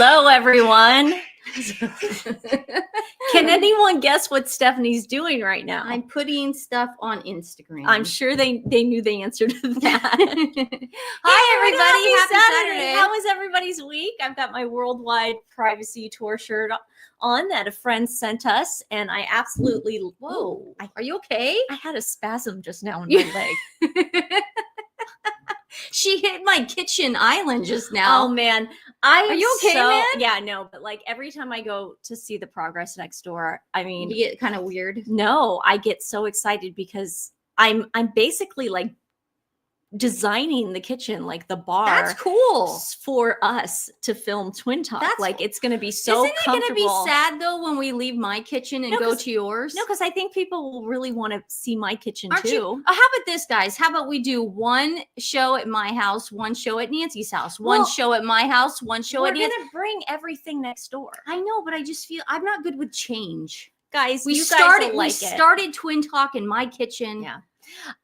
Hello, everyone. Can anyone guess what Stephanie's doing right now? I'm putting stuff on Instagram. I'm sure they knew the answer to that. Hi, everybody. Happy Saturday. How was everybody's week? I've got my worldwide privacy tour shirt on that a friend sent us, and I absolutely... Whoa. Are you okay? I had a spasm just now in my leg. She hit my kitchen island just now. Oh, man. Are you okay, man? Yeah, no, but like every time I go to see the progress next door, I mean... You get kind of weird? No, I get so excited because I'm basically like designing the kitchen, like the bar. That's cool. For us to film Twin Talk. That's like it's going to be so Isn't it going to be sad though when we leave my kitchen and go to yours? No, because I think people will really want to see my kitchen too. Oh, how about this, guys? How about we do one show at my house, one show at Nancy's house, one show at my house, one show at Nancy's. We're going to bring everything next door. I know, but I just feel I'm not good with change. Guys, we started Twin Talk in my kitchen. Yeah.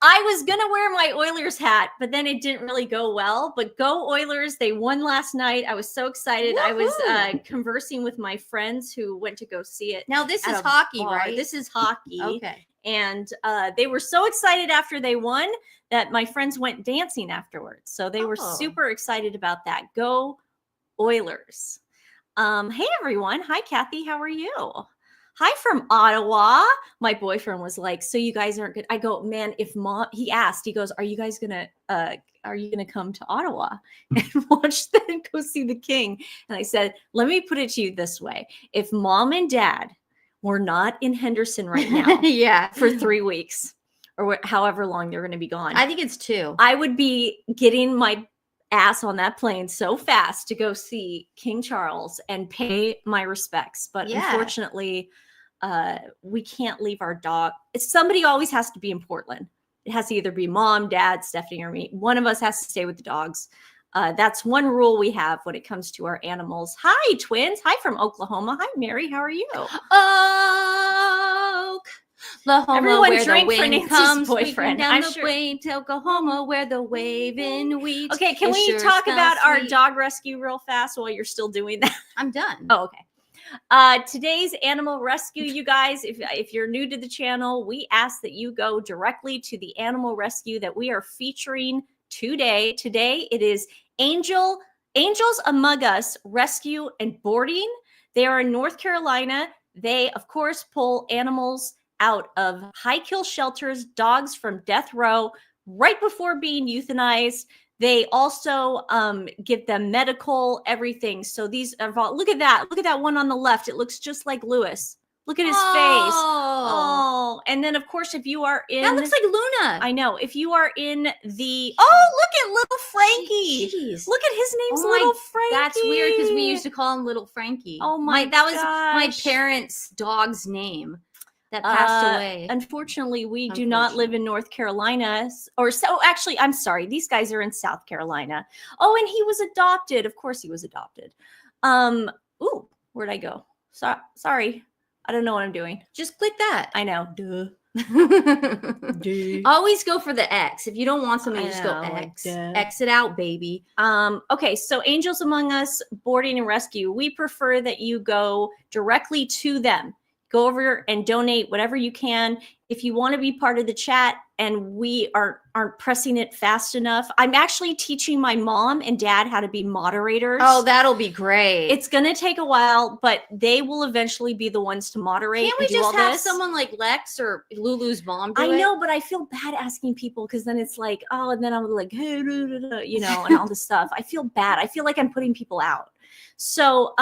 I was going to wear my Oilers hat, but then it didn't really go well. But go Oilers. They won last night. I was so excited. Woo-hoo. I was conversing with my friends who went to go see it. Now, this is hockey, right? This is hockey. Okay. And they were so excited after they won that my friends went dancing afterwards. So they were super excited about that. Go Oilers. Hey, everyone. Hi, Kathy. How are you? Hi from Ottawa. My boyfriend was like, so you guys aren't good. I go, man, if mom, he asked, he goes, are you gonna come to Ottawa and watch them go see the King? And I said, let me put it to you this way. If mom and dad were not in Henderson right now for 3 weeks or however long they're going to be gone. I think it's 2. I would be getting my ass on that plane so fast to go see King Charles and pay my respects. But unfortunately, we can't leave our dog. Somebody always has to be in Portland. It has to either be mom, dad, Stephanie, or me. One of us has to stay with the dogs. That's one rule we have when it comes to our animals. Hi, twins. Hi from Oklahoma. Hi, Mary. How are you? Oklahoma, everyone where drink the for wind Nancy's comes boyfriend. Down the way to Oklahoma, where the waving wheat. Okay, can we talk about our dog rescue real fast while you're still doing that? I'm done. Oh, okay. Today's animal rescue, you guys, if you're new to the channel, we ask that you go directly to the animal rescue that we are featuring today. Today, it is Angels Among Us Rescue and Boarding. They are in North Carolina. They, of course, pull animals out of high kill shelters, dogs from death row, right before being euthanized. They also give them medical, everything. So these are all, look at that one on the left. It looks just like Lewis. Look at his face. Oh, and then of course, if you are in, that looks like Luna. I know. If you are in the, look at little Frankie. Jeez. Look at his name's Little Frankie. That's weird because we used to call him Little Frankie. Oh my, that was my parents' dog's name that passed away. Unfortunately, we do not live in North Carolina, actually, I'm sorry. These guys are in South Carolina. Oh, and he was adopted. Of course, he was adopted. Ooh, where'd I go? Sorry. I don't know what I'm doing. Just click that. I know. Duh. Always go for the X. If you don't want something, just go X. X it out, baby. Okay, so Angels Among Us Boarding and Rescue. We prefer that you go directly to them. Go over and donate whatever you can. If you want to be part of the chat and we aren't pressing it fast enough, I'm actually teaching my mom and dad how to be moderators. Oh, that'll be great. It's going to take a while, but they will eventually be the ones to moderate. Can't we just have someone like Lex or Lulu's mom do it? I know, but I feel bad asking people because then it's like, and then I'm like, hey, and all this stuff. I feel bad. I feel like I'm putting people out. So,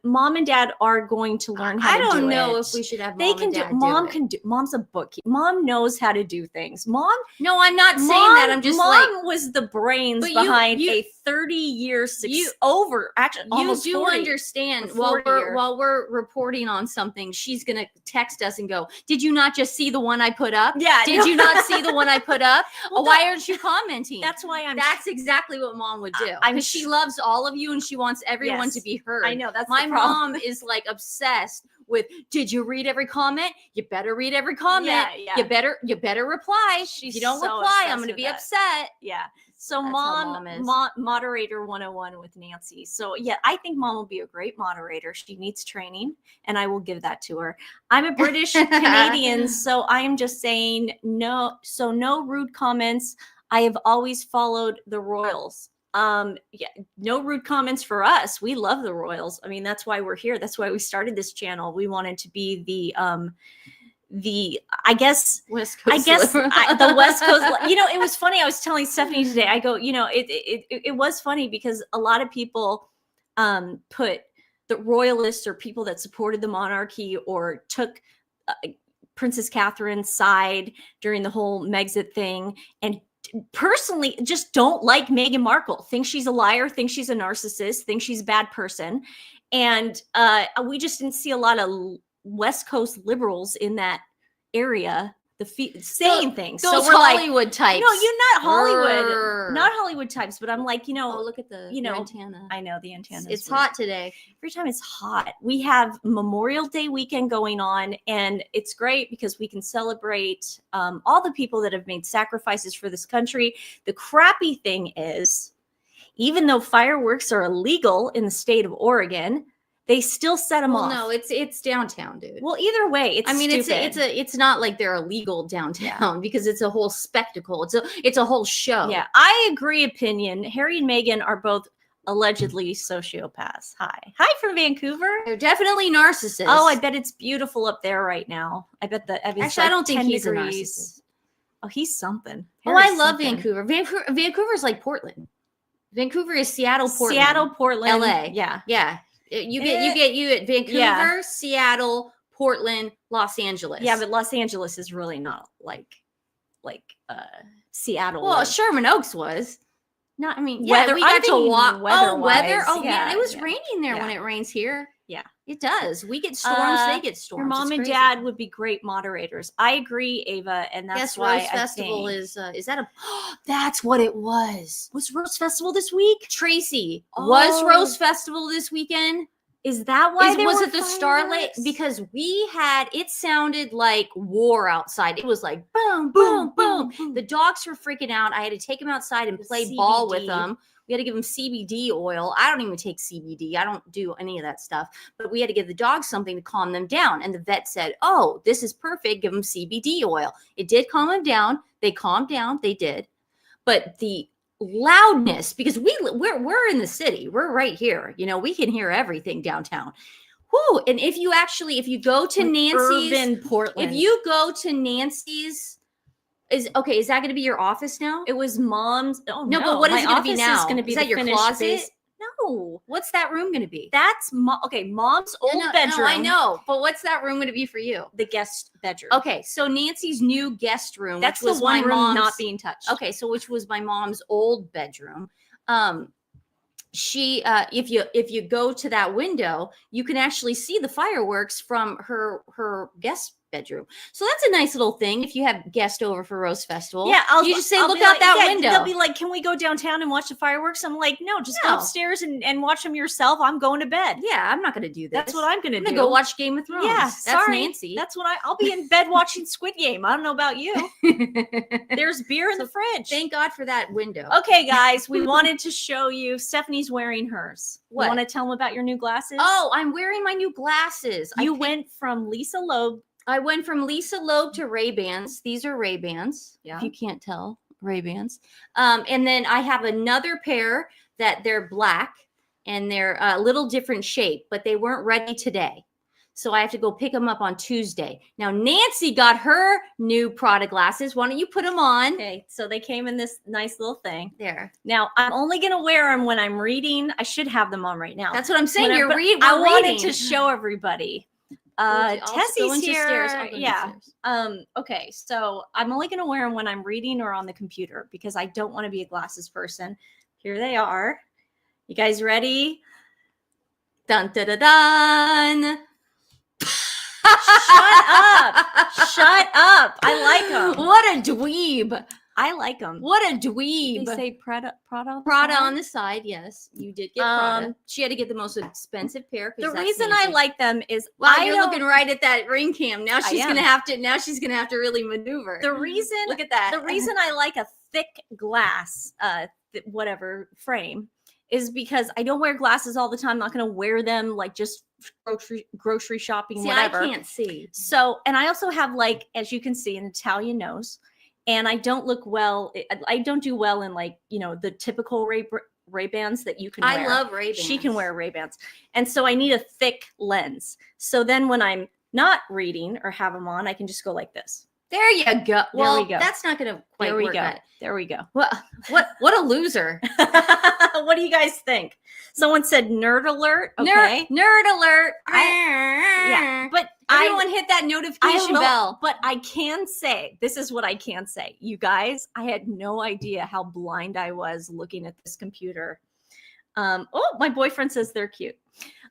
mom and dad are going to learn how to do it. I don't know if we should have mom and dad do it. Mom's a bookkeeper. Mom knows how to do things. No, I'm not saying that. I'm just Mom was the brains behind a 30-year success. Almost 40. You do understand while we're reporting on something, she's going to text us and go, did you not just see the one I put up? Yeah. Did you not see the one I put up? Why aren't you commenting? That's why That's exactly what mom would do. Because she loves all of you and she wants everyone to be heard. I know. That's my mom is like obsessed with, did you read every comment? You better read every comment. Yeah. You better reply. If you don't reply, I'm going to be upset. Yeah. So That's how mom is. moderator 101 with Nancy. So yeah, I think mom will be a great moderator. She needs training and I will give that to her. I'm a British Canadian, so I am just saying no. So no rude comments. I have always followed the royals. Yeah, no rude comments for us. We love the royals. I mean, that's why we're here. That's why we started this channel. We wanted to be the I guess West Coast the West Coast. You know, it was funny. I was telling Stephanie today. I go, you know, it was funny because a lot of people put the royalists or people that supported the monarchy or took Princess Catherine's side during the whole Megxit thing, and personally just don't like Meghan Markle. Think she's a liar. Think she's a narcissist. Think she's a bad person, and we just didn't see a lot of West Coast liberals in that area saying things. Those so we're Hollywood like, types. No, you're not Hollywood. Brr. Not Hollywood types, but I'm like, you know, oh, look at the you know, antenna. I know the antenna. It's hot today. Every time it's hot. We have Memorial Day weekend going on, and it's great because we can celebrate all the people that have made sacrifices for this country. The crappy thing is, even though fireworks are illegal in the state of Oregon, they still set them off. No, it's downtown, dude. Well, either way, it's stupid. it's not like they're illegal downtown because it's a whole spectacle. It's a whole show. Yeah, I agree. Opinion. Harry and Meghan are both allegedly sociopaths. Hi from Vancouver. They're definitely narcissists. Oh, I bet it's beautiful up there right now. I bet that. Actually, like I don't think he's a narcissist. Oh, he's something. I love Vancouver. Vancouver's like Portland. Vancouver is Seattle, Portland, LA. Yeah. You at Vancouver, Seattle, Portland, Los Angeles. Yeah, but Los Angeles is really not like Seattle. Well, Sherman Oaks was. No, I mean, yeah, we got to walk. Weather. Oh, yeah, man, it was raining there when it rains here. Yeah, it does. We get storms. They get storms. Your mom and dad would be great moderators. I agree, Ava, and that's why Rose Festival is that a? That's what it was. Was Rose Festival this week? Tracy, was Rose Festival this weekend? Is that why was it the Starlight? Because it sounded like war outside. It was like boom, boom, boom, boom. The dogs were freaking out. I had to take them outside and play ball with them. We had to give them CBD oil. I don't even take CBD. I don't do any of that stuff. But we had to give the dogs something to calm them down. And the vet said, oh, this is perfect. Give them CBD oil. It did calm them down. They calmed down. They did. But the loudness, because we're in the city. We're right here. You know, we can hear everything downtown. Whoo. And if you go to Nancy's, urban Portland. If you go to Nancy's, is that going to be your office now? It was mom's. Oh no, but what is it going to be now? Is going to be that your closet? Base. No. What's that room going to be? That's mom's old bedroom. No, I know. But what's that room going to be for you? The guest bedroom. Okay, so Nancy's new guest room. That's which was the one my room mom's, not being touched. Okay, so which was my mom's old bedroom. She if you go to that window, you can actually see the fireworks from her guest bedroom. So that's a nice little thing if you have guests over for Rose Festival. Yeah, you just say, look out that window. They'll be like, can we go downtown and watch the fireworks? I'm like, no, just go upstairs and watch them yourself. I'm going to bed. Yeah, I'm not going to do this. That's what I'm going to do. I'm going to go watch Game of Thrones. Yeah, that's Nancy. That's what I'll be in bed watching Squid Game. I don't know about you. There's beer in the fridge. Thank God for that window. Okay, guys, we wanted to show you. Stephanie's wearing hers. What? You want to tell them about your new glasses? Oh, I'm wearing my new glasses. You went from Lisa Loeb. I went from Lisa Loeb to Ray-Bans. These are Ray-Bans. Yeah. If you can't tell, Ray-Bans. And then I have another pair that they're black and they're a little different shape, but they weren't ready today. So I have to go pick them up on Tuesday. Now, Nancy got her new Prada glasses. Why don't you put them on? Okay, so they came in this nice little thing. There. Now, I'm only going to wear them when I'm reading. I should have them on right now. That's what I'm saying. I wanted to show everybody. Tessie's here. Yeah. Okay. So I'm only going to wear them when I'm reading or on the computer because I don't want to be a glasses person. Here they are. You guys ready? Dun, dun, dun, dun. Shut up. Shut up. I like them. What a dweeb. I like them. What a dweeb. They say Prada on the side. Yes, you did get Prada. She had to get the most expensive pair. The reason I like them is you're looking right at that ring cam. Now she's gonna have to. Now she's gonna have to really maneuver. The reason. Look at that. The reason I like a thick glass, whatever frame, is because I don't wear glasses all the time. I'm not gonna wear them like just grocery shopping, whatever. I can't see. So, and I also have, like, as you can see, an Italian nose. And I don't look well. I don't do well in, like, you know, the typical Ray-Bans that you can wear. I love Ray-Bans. She can wear Ray-Bans. And so I need a thick lens. So then when I'm not reading or have them on, I can just go like this. There you go. Well, there we go. That's not going to quite work. There we go. What a loser. What do you guys think? Someone said nerd alert. Okay. Nerd alert. Yeah. But everyone hit that notification bell. But I can say, this is what I can say. You guys, I had no idea how blind I was looking at this computer. Oh, my boyfriend says they're cute.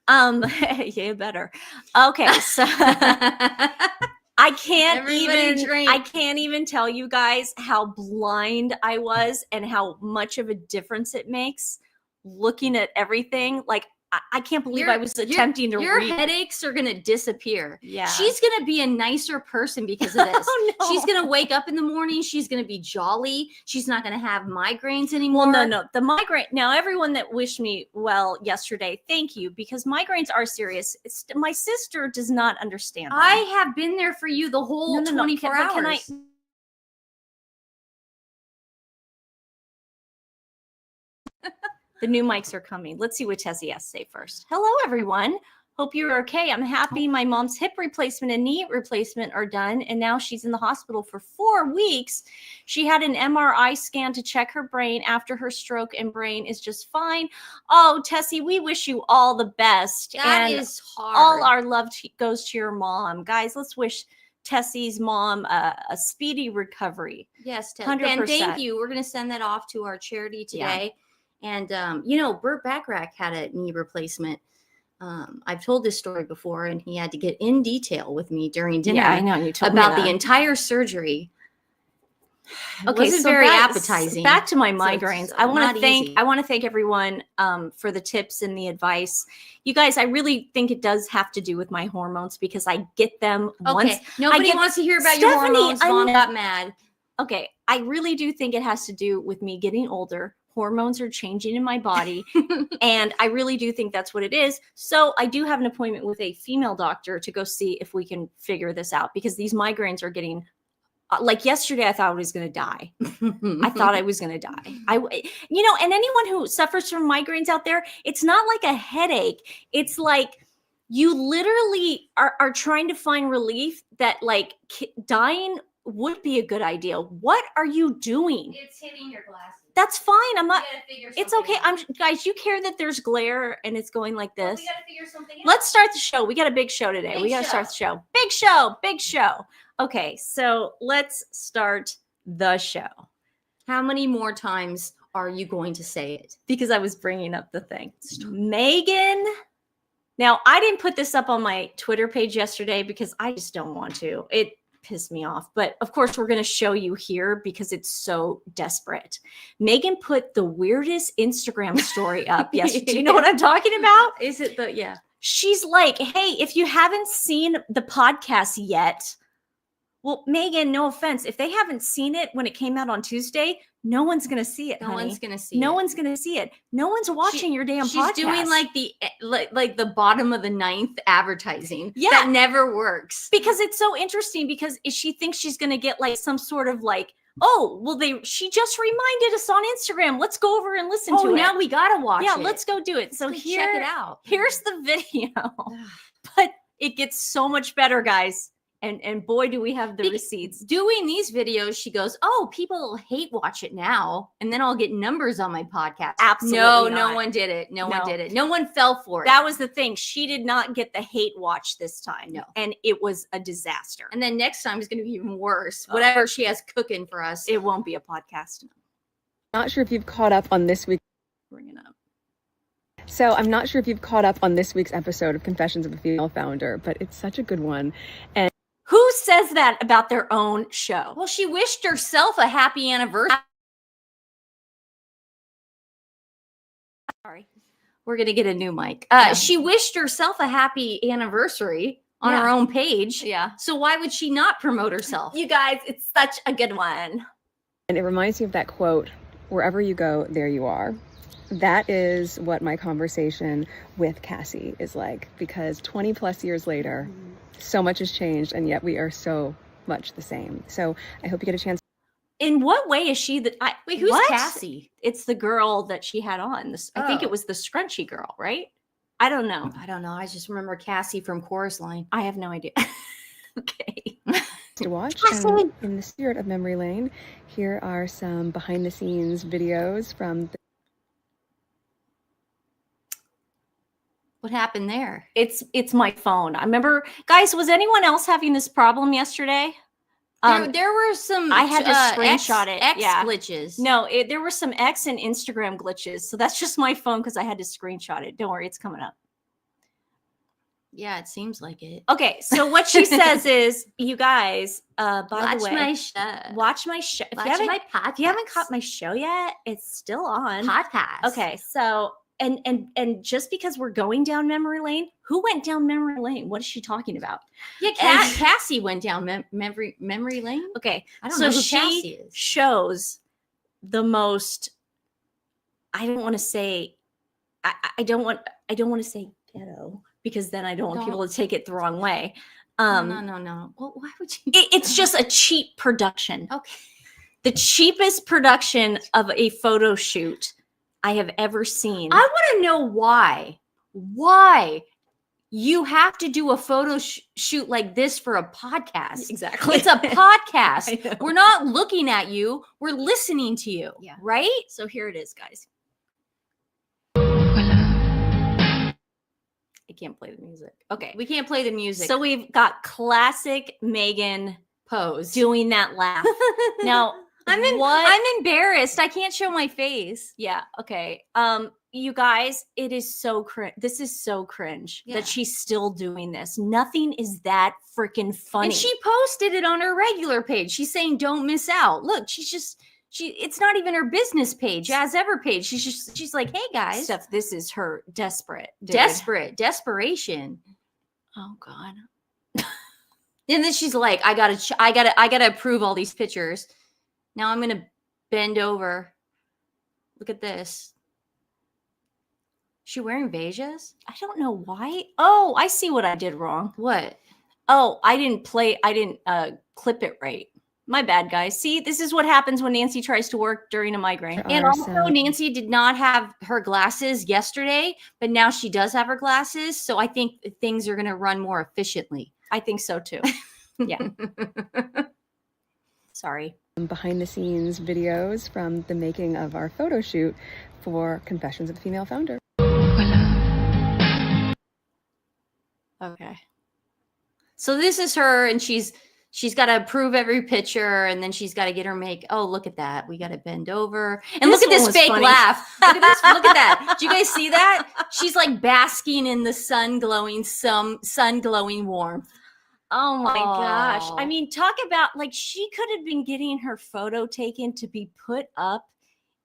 Yeah, better. Okay, so I can't even tell you guys how blind I was and how much of a difference it makes looking at everything. Like, I can't believe I was attempting to read. Your headaches are going to disappear. Yeah. She's going to be a nicer person because of this. Oh, no. She's going to wake up in the morning. She's going to be jolly. She's not going to have migraines anymore. Well, no. The migraine. Now, everyone that wished me well yesterday, thank you, because migraines are serious. My sister does not understand them. I have been there for you the whole 24 hours. Can I... The new mics are coming. Let's see what Tessie has to say first. Hello, everyone. Hope you're okay. I'm happy my mom's hip replacement and knee replacement are done, and now she's in the hospital for 4 weeks. She had an MRI scan to check her brain after her stroke, and brain is just fine. Oh, Tessie, we wish you all the best. That is hard. All our love goes to your mom. Guys, let's wish Tessie's mom a speedy recovery. Yes, Tessie. And thank you. We're going to send that off to our charity today. Yeah. And, Burt Bacharach had a knee replacement. I've told this story before, and he had to get in detail with me during dinner. Yeah, I know. You told about me that. The entire surgery. Okay, it wasn't very appetizing. Back to my migraines. I want to thank everyone for the tips and the advice. You guys, I really think it does have to do with my hormones because I get them once. Nobody wants to hear about your hormones. Mom got mad. Okay, I really do think it has to do with me getting older. Hormones are changing in my body. And I really do think that's what it is. So I do have an appointment with a female doctor to go see if we can figure this out, because these migraines are getting, like yesterday, I thought I was going to die. I thought I was going to die. And anyone who suffers from migraines out there, it's not like a headache. It's like you literally are trying to find relief that, like, dying would be a good idea. What are you doing? It's hitting your glasses. That's fine. I'm not. It's okay. Guys, you care that there's glare and it's going like this. We got to figure something out. Let's start the show. We got a big show today. We got to start the show. Big show. Okay, so let's start the show. How many more times are you going to say it? Because I was bringing up the thing. Meghan. Now, I didn't put this up on my Twitter page yesterday because I just don't want to. It pissed me off. But of course, we're going to show you here because it's so desperate. Meghan put the weirdest Instagram story up yesterday. Do you know what I'm talking about? Is it the, yeah. She's like, hey, if you haven't seen the podcast yet, well, Meghan, no offense, if they haven't seen it when it came out on Tuesday, no one's going to see it, honey. No one's going to see it. No one's going to see it. No one's watching your damn podcast. She's doing like the bottom of the ninth advertising. Yeah. That never works. Because it's so interesting because she thinks she's going to get like some sort of like, oh, well, she just reminded us on Instagram. Let's go over and listen to it. Oh, now we got to watch it. Yeah, let's go do it. So here, check it out. Here's the video. But it gets so much better, guys. And boy, do we have the receipts. Doing these videos, she goes, oh, people hate watch it now. And then I'll get numbers on my podcast. Absolutely not. No one did it. No one did it. No one fell for it. That was the thing. She did not get the hate watch this time. No. And it was a disaster. And then next time is going to be even worse. Whatever she has cooking for us. It won't be a podcast. Not sure if you've caught up on this week. Bring it up. So I'm not sure if you've caught up on this week's episode of Confessions of a Female Founder, but it's such a good one. And who says says that about their own show? Well, she wished herself a happy anniversary. Sorry. We're going to get a new mic. Yeah. She wished herself a happy anniversary on Yeah. her own page. Yeah. So why would she not promote herself? You guys, it's such a good one. And it reminds me of that quote, wherever you go, there you are. That is what my conversation with Cassie is like, because 20 plus years later, so much has changed, and yet we are so much the same. So I hope you get a chance. In what way is she the Wait, who's what? Cassie? It's the girl that she had on. I think it was the scrunchy girl, right? I don't know. I don't know. I just remember Cassie from Chorus Line. I have no idea. Okay. To watch. And in the spirit of memory lane, here are some behind the scenes videos from the What happened there? It's my phone. I remember, guys, was anyone else having this problem yesterday? There were some. I had to screenshot it. X Yeah. glitches. No, there were some X and Instagram glitches. So that's just my phone because I had to screenshot it. Don't worry, it's coming up. Yeah, it seems like it. Okay, so what she says is, you guys, by Watch the way, my show. watch my show. Watch my podcast. If you haven't caught my show yet, it's still on. podcast. Okay, so and just because we're going down memory lane, who went down memory lane? What is she talking about? Yeah, Cassie went down memory lane. Okay, I don't so know who she Cassie is. shows the most. I don't want to say. I don't want to say ghetto because then I don't want people to take it the wrong way. No. Well, why would you? It's just a cheap production. Okay. The cheapest production of a photo shoot I have ever seen. I want to know why. Why you have to do a photo shoot like this for a podcast? Exactly. It's a podcast. I know. We're not looking at you. We're listening to you. Yeah. Right? So here it is, guys. I can't play the music. Okay. We can't play the music. So we've got classic Meghan pose. doing that laugh. Now, I'm embarrassed. I can't show my face. Yeah. Okay. You guys, it is so cringe. This is so cringe Yeah. that she's still doing this. Nothing is that freaking funny. And she posted it on her regular page. She's saying, "Don't miss out." Look, it's not even her business page, as ever page. She's like, "Hey guys." Steph, this is her desperation. Oh God. And then she's like, I gotta approve all these pictures. Now I'm gonna bend over. Look at this. She wearing Vejas? I don't know why. Oh, I see what I did wrong. What? Oh, I didn't clip it right. My bad, guys. See, this is what happens when Nancy tries to work during a migraine. And also, Nancy did not have her glasses yesterday, but now she does have her glasses. So I think things are going to run more efficiently. I think so too. Yeah. Sorry. behind the scenes videos from the making of our photo shoot for Confessions of a Female Founder. Okay. So this is her, and she's got to approve every picture, and then she's got to get her make. Oh, look at that! We got to bend over, and look at this fake laugh. Look at this! Look at that! Do you guys see that? She's like basking in the sun glowing warmth. Oh my gosh! I mean, talk about like she could have been getting her photo taken to be put up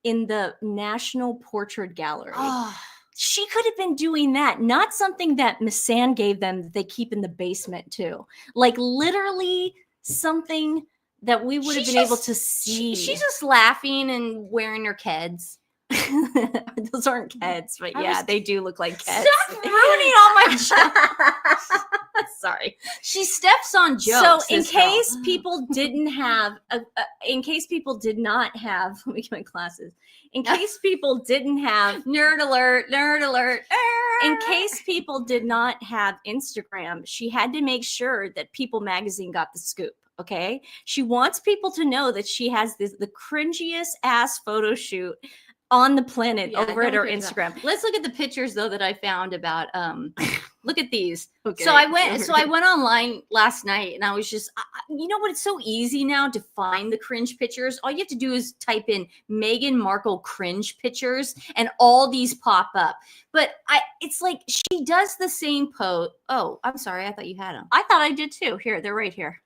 in the National Portrait Gallery. Oh. She could have been doing that, not something that Miss Ann gave them that they keep in the basement too. Like literally something that we would have been able to see. She's just laughing and wearing her Keds. Those aren't Keds, but yeah, they do look like Keds. Stop ruining all my jokes. Sorry. She steps on jokes. So in case people didn't have, in case people did not have, let me get my glasses. In case people didn't have nerd alert. In case people did not have Instagram, she had to make sure that People Magazine got the scoop. Okay. She wants people to know that she has the cringiest ass photo shoot on the planet over at her Instagram. Let's look at the pictures though that I found about look at these. Okay. So I went online last night and I was just you know what, it's so easy now to find the cringe pictures. All you have to do is type in Meghan Markle cringe pictures and all these pop up. But it's like she does the same pose. Oh, I'm sorry. I thought you had them. I thought I did too. Here, they're right here.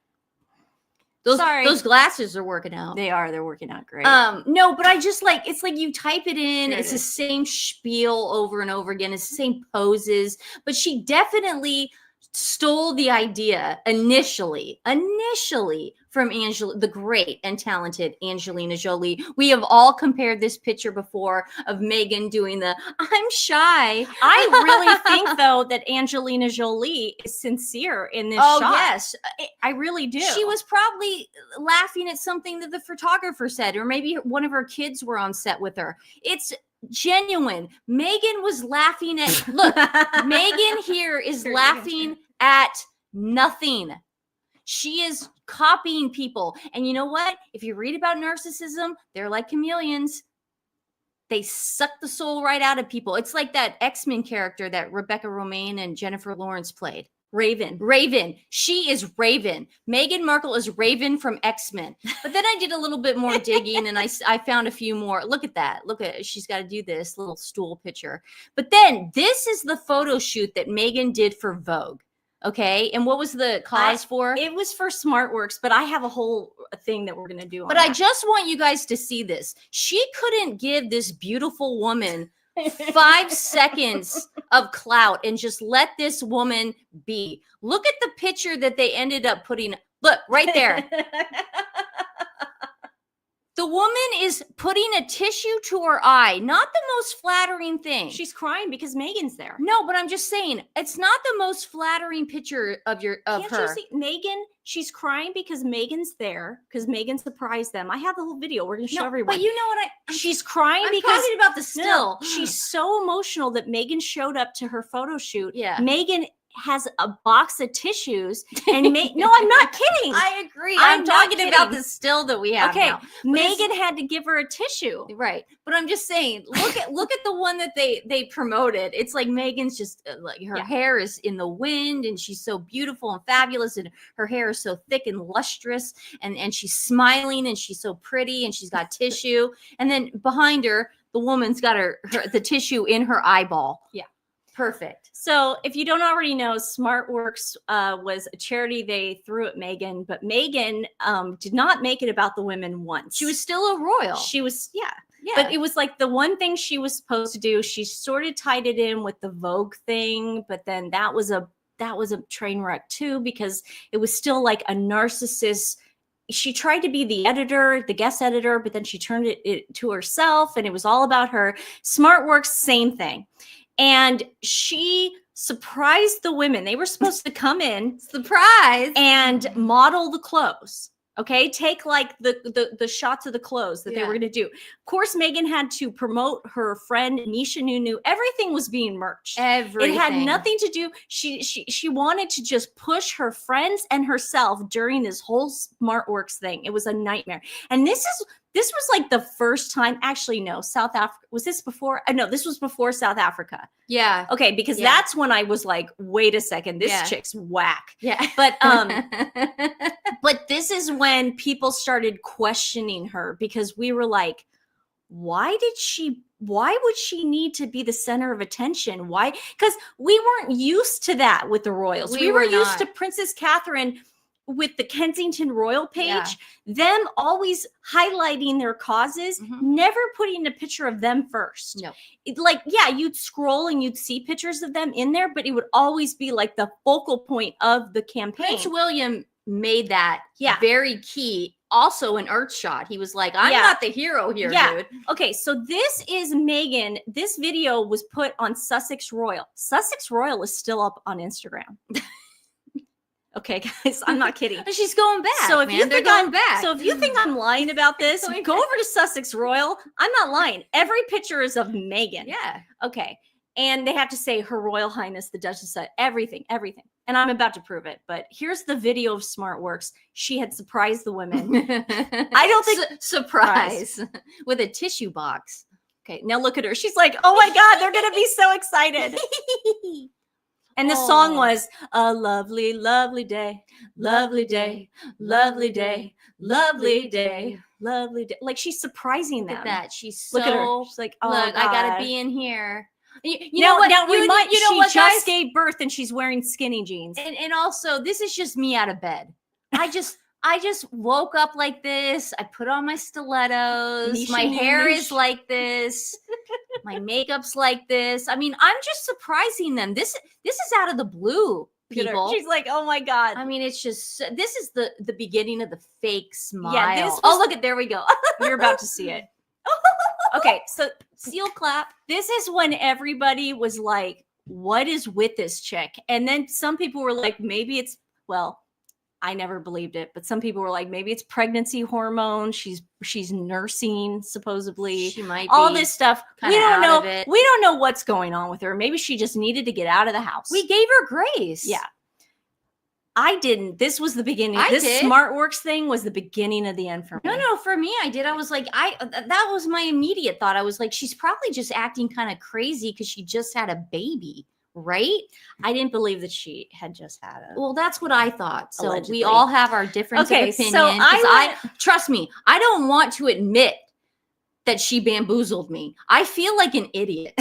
Those glasses are working out. They're working out great. No, but I just like, it's like you type it in, Here it's it the is. same spiel over and over again. It's the same poses, but she definitely stole the idea initially from the great and talented Angelina Jolie. We have all compared this picture before of Meghan doing the "I'm shy." I really think though that Angelina Jolie is sincere in this Oh shot. yes, I really do. she was probably laughing at something that the photographer said, or maybe one of her kids were on set with her. It's genuine. Meghan was laughing at, look, Meghan here is laughing at nothing. She is copying people. And you know what? If you read about narcissism, they're like chameleons. They suck the soul right out of people. It's like that X-Men character that Rebecca Romijn and Jennifer Lawrence played. Raven. She is Raven. Meghan Markle is Raven from X-Men. But then I did a little bit more digging and I found a few more. Look at that. Look at, she's got to do this little stool picture. But then this is the photo shoot that Meghan did for Vogue. Okay. And what was the cause for? It was for SmartWorks, but I have a whole thing that we're going to do on But that. I just want you guys to see this. She couldn't give this beautiful woman 5 seconds of clout and just let this woman be. Look at the picture that they ended up putting. Look right there. The woman is putting a tissue to her eye. Not the most flattering thing. She's crying because Meghan's there. No, but I'm just saying it's not the most flattering picture of Can't her. you see Meghan? She's crying because Meghan's there, because Meghan surprised them. I have the whole video. We're going to show everyone. But you know what? She's crying I'm because talking about the still. No, she's so emotional that Megan showed up to her photo shoot. Yeah. Megan has a box of tissues and no, I'm not kidding. I agree. I'm I'm not talking about kidding. the still that we have Okay, now. Megan had to give her a tissue. Right. But I'm just saying, look at the one that they promoted. It's like Megan's just like her hair is in the wind and she's so beautiful and fabulous and her hair is so thick and lustrous and she's smiling and she's so pretty and she's got tissue. And then behind her, the woman's got the tissue in her eyeball. Yeah. Perfect. So if you don't already know, SmartWorks was a charity they threw at Meghan, but Meghan did not make it about the women once. She was still a royal. She was, yeah. Yeah. But it was like the one thing she was supposed to do. She sort of tied it in with the Vogue thing, but then that was a train wreck too, because it was still like a narcissist. She tried to be the editor, the guest editor, but then she turned it to herself and it was all about her. SmartWorks, same thing. And she surprised the women. They were supposed to come in, surprise, and model the clothes. Okay, take like the shots of the clothes that they were going to do. Of course, Meghan had to promote her friend Nisha Nunu. Everything was being merched. Everything. It had nothing to do. She wanted to just push her friends and herself during this whole SmartWorks thing. It was a nightmare. And this was like the first time. Actually, no, South Africa. Was this before? No, this was before South Africa. Yeah. Okay, because that's when I was like, wait a second, this chick's whack. Yeah. But but this is when people started questioning her because we were like, why would she need to be the center of attention? Why? Because we weren't used to that with the royals. We were used to Princess Catherine with the Kensington Royal page, them always highlighting their causes, never putting a picture of them first. No. You'd scroll and you'd see pictures of them in there, but it would always be like the focal point of the campaign. Prince William made that very key. Also an Earthshot. He was like, I'm not the hero here, dude. Okay, so this is Meghan. This video was put on Sussex Royal. Sussex Royal is still up on Instagram. Okay, guys, I'm not kidding. She's going back. So if you think going back. So if you think I'm lying about this, go over to Sussex Royal. I'm not lying. Every picture is of Meghan. Yeah. Okay. And they have to say Her Royal Highness the Duchess of everything. And I'm about to prove it. But here's the video of SmartWorks. She had surprised the women. I don't think surprise with a tissue box. Okay, now look at her. She's like, oh my God, they're gonna be so excited. And the song was a lovely, lovely day, lovely day, lovely day, lovely day, lovely day. Like she's surprising them. Look at that. She's so, look at her. She's like, oh, look, God. I gotta be in here. You know know what? Now she just guys? gave birth and she's wearing skinny jeans. And also, this is just me out of bed. I just woke up like this. I put on my stilettos. Misha My hair Noosh. is like this. My makeup's like this. I mean, I'm just surprising them. This is out of the blue, Look at her. people. She's like, oh my God. I mean, it's just this is the beginning of the fake smile. Yeah, this oh, was- look at there we go. You're about to see it. Okay, so seal clap. This is when everybody was like, what is with this chick? And then some people were like, maybe it's, well, I never believed it, but some people were like, maybe it's pregnancy hormone. She's nursing, supposedly. She might all be this stuff. We kinda don't out know. of it. We don't know what's going on with her. Maybe she just needed to get out of the house. We gave her grace. Yeah. I didn't. This was the beginning. I This did. SmartWorks thing was the beginning of the end for me. No, for me, I did. I was like, that was my immediate thought. I was like, she's probably just acting kind of crazy because she just had a baby, right? I didn't believe that she had just had a. Well, that's what I thought. So Allegedly. we all have our difference Okay, of opinion. so 'cause I trust me, I don't want to admit that she bamboozled me. I feel like an idiot,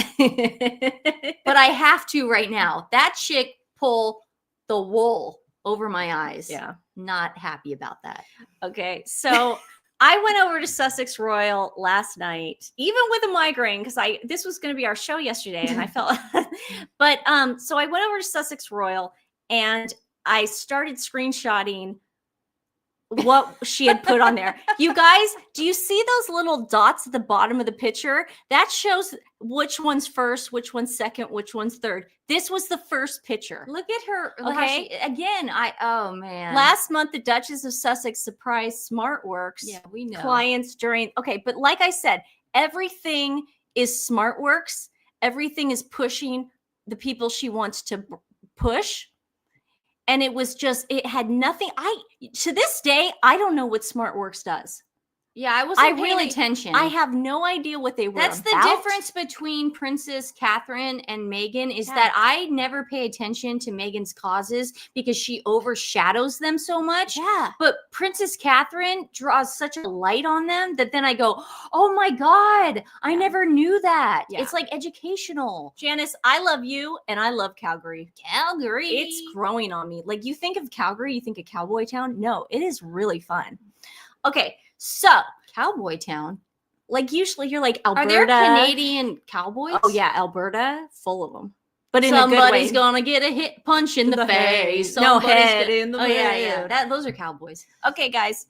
but I have to right now. That chick pulled the wool over my eyes. Yeah. Not happy about that. Okay, so I went over to Sussex Royal last night, even with a migraine, because this was going to be our show yesterday, and I felt. But so I went over to Sussex Royal, and I started screenshotting what she had put on there. You guys, do you see those little dots at the bottom of the picture? That shows which one's first, which one's second, which one's third. This was the first picture. Look at her. Okay. Again, oh man. Last month, the Duchess of Sussex surprised SmartWorks Yeah, we know. clients during. Okay, but like I said, everything is SmartWorks. Everything is pushing the people she wants to push. And it was just, it had nothing. To this day, I don't know what SmartWorks does. Yeah, I wasn't paying really- attention. I have no idea what they were That's the about. difference between Princess Catherine and Meghan is that I never pay attention to Meghan's causes because she overshadows them so much. Yeah. But Princess Catherine draws such a light on them that then I go, oh my God, I never knew that. Yeah. It's like educational. Janice, I love you and I love Calgary. Calgary. It's growing on me. Like, you think of Calgary, you think of cowboy town. No, it is really fun. Okay, so Cowboy town. like usually you're like Alberta. Are there Canadian cowboys? Oh yeah, Alberta, full of them. But in a good Somebody's way. gonna get a hit punch in the face. No Somebody's head gonna- in the Oh yeah. head. Those are cowboys. Okay, guys.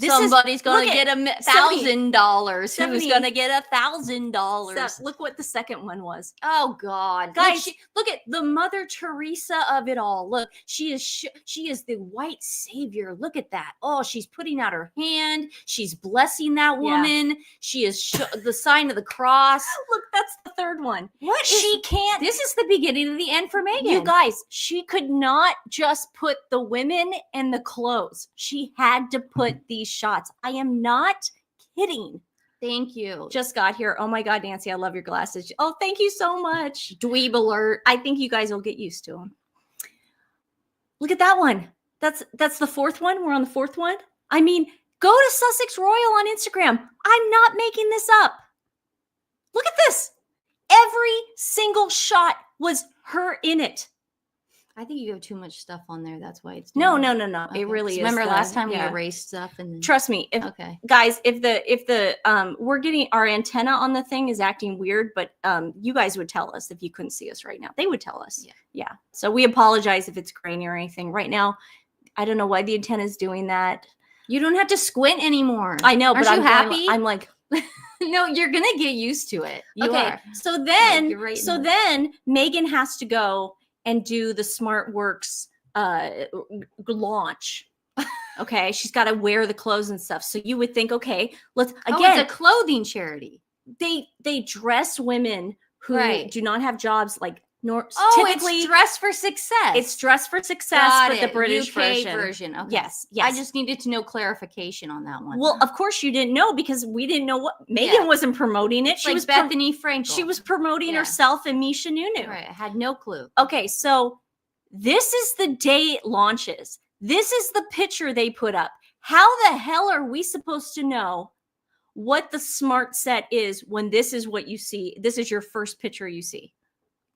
Somebody's gonna look at- get $1,000. Who's 70. gonna get $1,000? So, look what the second one was. Oh God, Guys. Look at the Mother Teresa of it all. Look, she is the white savior. Look at that. Oh, she's putting out her hand. She's blessing that Yeah. woman. She is the sign of the cross. Look, that's the third one. What She can't. This is the beginning of the end for Meghan. You guys, she could not just put the women and the clothes. She had to put these shots. I am not kidding. Thank you. Just got here. Oh my God, Nancy, I love your glasses. Oh, thank you so much. Dweeb alert. I think you guys will get used to them. Look at that one. That's the fourth one. We're on the fourth one. I mean, go to Sussex Royal on Instagram. I'm not making this up. Look at this. Every single shot was her in it. I think you have too much stuff on there. That's why it's No. doing that. It Okay. really is. Remember last time yeah. we erased stuff and then... Trust me. If Okay. guys, if the we're getting our antenna on the thing is acting weird, but you guys would tell us if you couldn't see us right now. They would tell us. Yeah. So we apologize if it's grainy or anything. Right now, I don't know why the antenna is doing that. You don't have to squint anymore. I know, Aren't but you I'm happy? I'm like, No, you're gonna get used to it. You okay. are. So then, you're right so now. then Meghan has to go and do the SmartWorks launch. Okay, she's got to wear the clothes and stuff. So you would think, okay, let's again. it's a clothing charity. They dress women who Right. do not have jobs like Typically, it's dress for success. it's dress for success, Got but the it. British UK version. Okay. Yes. I just needed to know clarification on that one. well, of course you didn't know because we didn't know what Meghan Yeah. wasn't promoting it. it's like Bethany Frankel. She was promoting Yeah. herself and Misha Nunu. right. I had no clue. Okay, so this is the day it launches. This is the picture they put up. How the hell are we supposed to know what the smart set is when this is what you see? This is your first picture you see.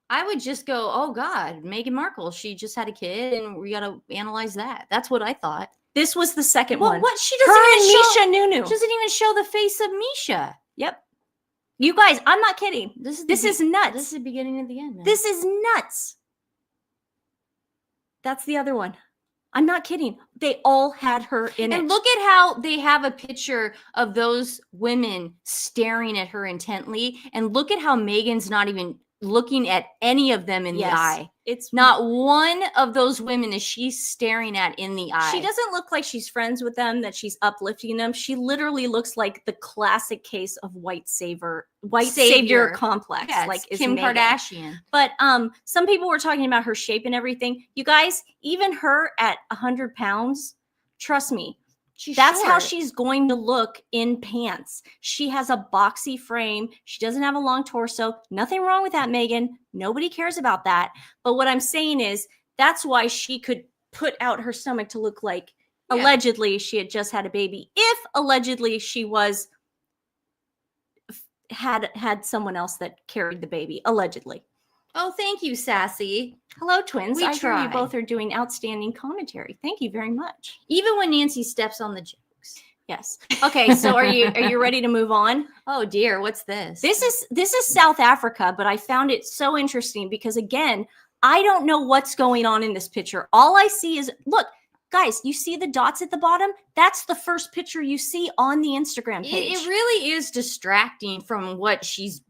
I would just go, oh God, Meghan Markle, she just had a kid and we got to analyze that. That's what I thought. This was the second Well, one. what she Her doesn't and even show. Misha Nunu. She doesn't even show the face of Misha. Yep. You guys, I'm not kidding. This is nuts. This is the beginning of the end. Man. This is nuts. That's the other one. I'm not kidding. They all had her in it. And look at how they have a picture of those women staring at her intently. And look at how Meghan's not even looking at any of them in the eye. It's Not one of those women is she staring at in the eye. She doesn't look like she's friends with them, that she's uplifting them. She literally looks like the classic case of white savior complex. Yeah, like is Kim Meghan. Kardashian. But some people were talking about her shape and everything. You guys, even her at 100 pounds, trust me, that's how she's going to look in pants. She has a boxy frame. She doesn't have a long torso. Nothing wrong with that, Meghan. Nobody cares about that. But what I'm saying is that's why she could put out her stomach to look like allegedly she had just had a baby. If allegedly she was had someone else that carried the baby, allegedly. Oh, thank you, Sassy. Hello, twins. We I hear try. you both are doing outstanding commentary. Thank you very much. Even when Nancy steps on the jokes. Yes. Okay, so are you ready to move on? Oh dear, what's this? This is South Africa, but I found it so interesting because again, I don't know what's going on in this picture. All I see is, look, guys, you see the dots at the bottom? That's the first picture you see on the Instagram page. It really is distracting from what she's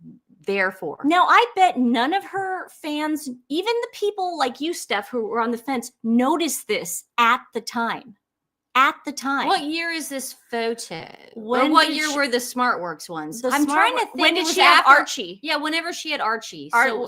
there for. Now, I bet none of her fans, even the people like you, Steph, who were on the fence, noticed this at the time. At the time. What year is this photo? When Or what did year she- were the SmartWorks ones? The I'm trying to Smart- think. When It did was she have after- Archie? Yeah, whenever she had Archie. Ar- So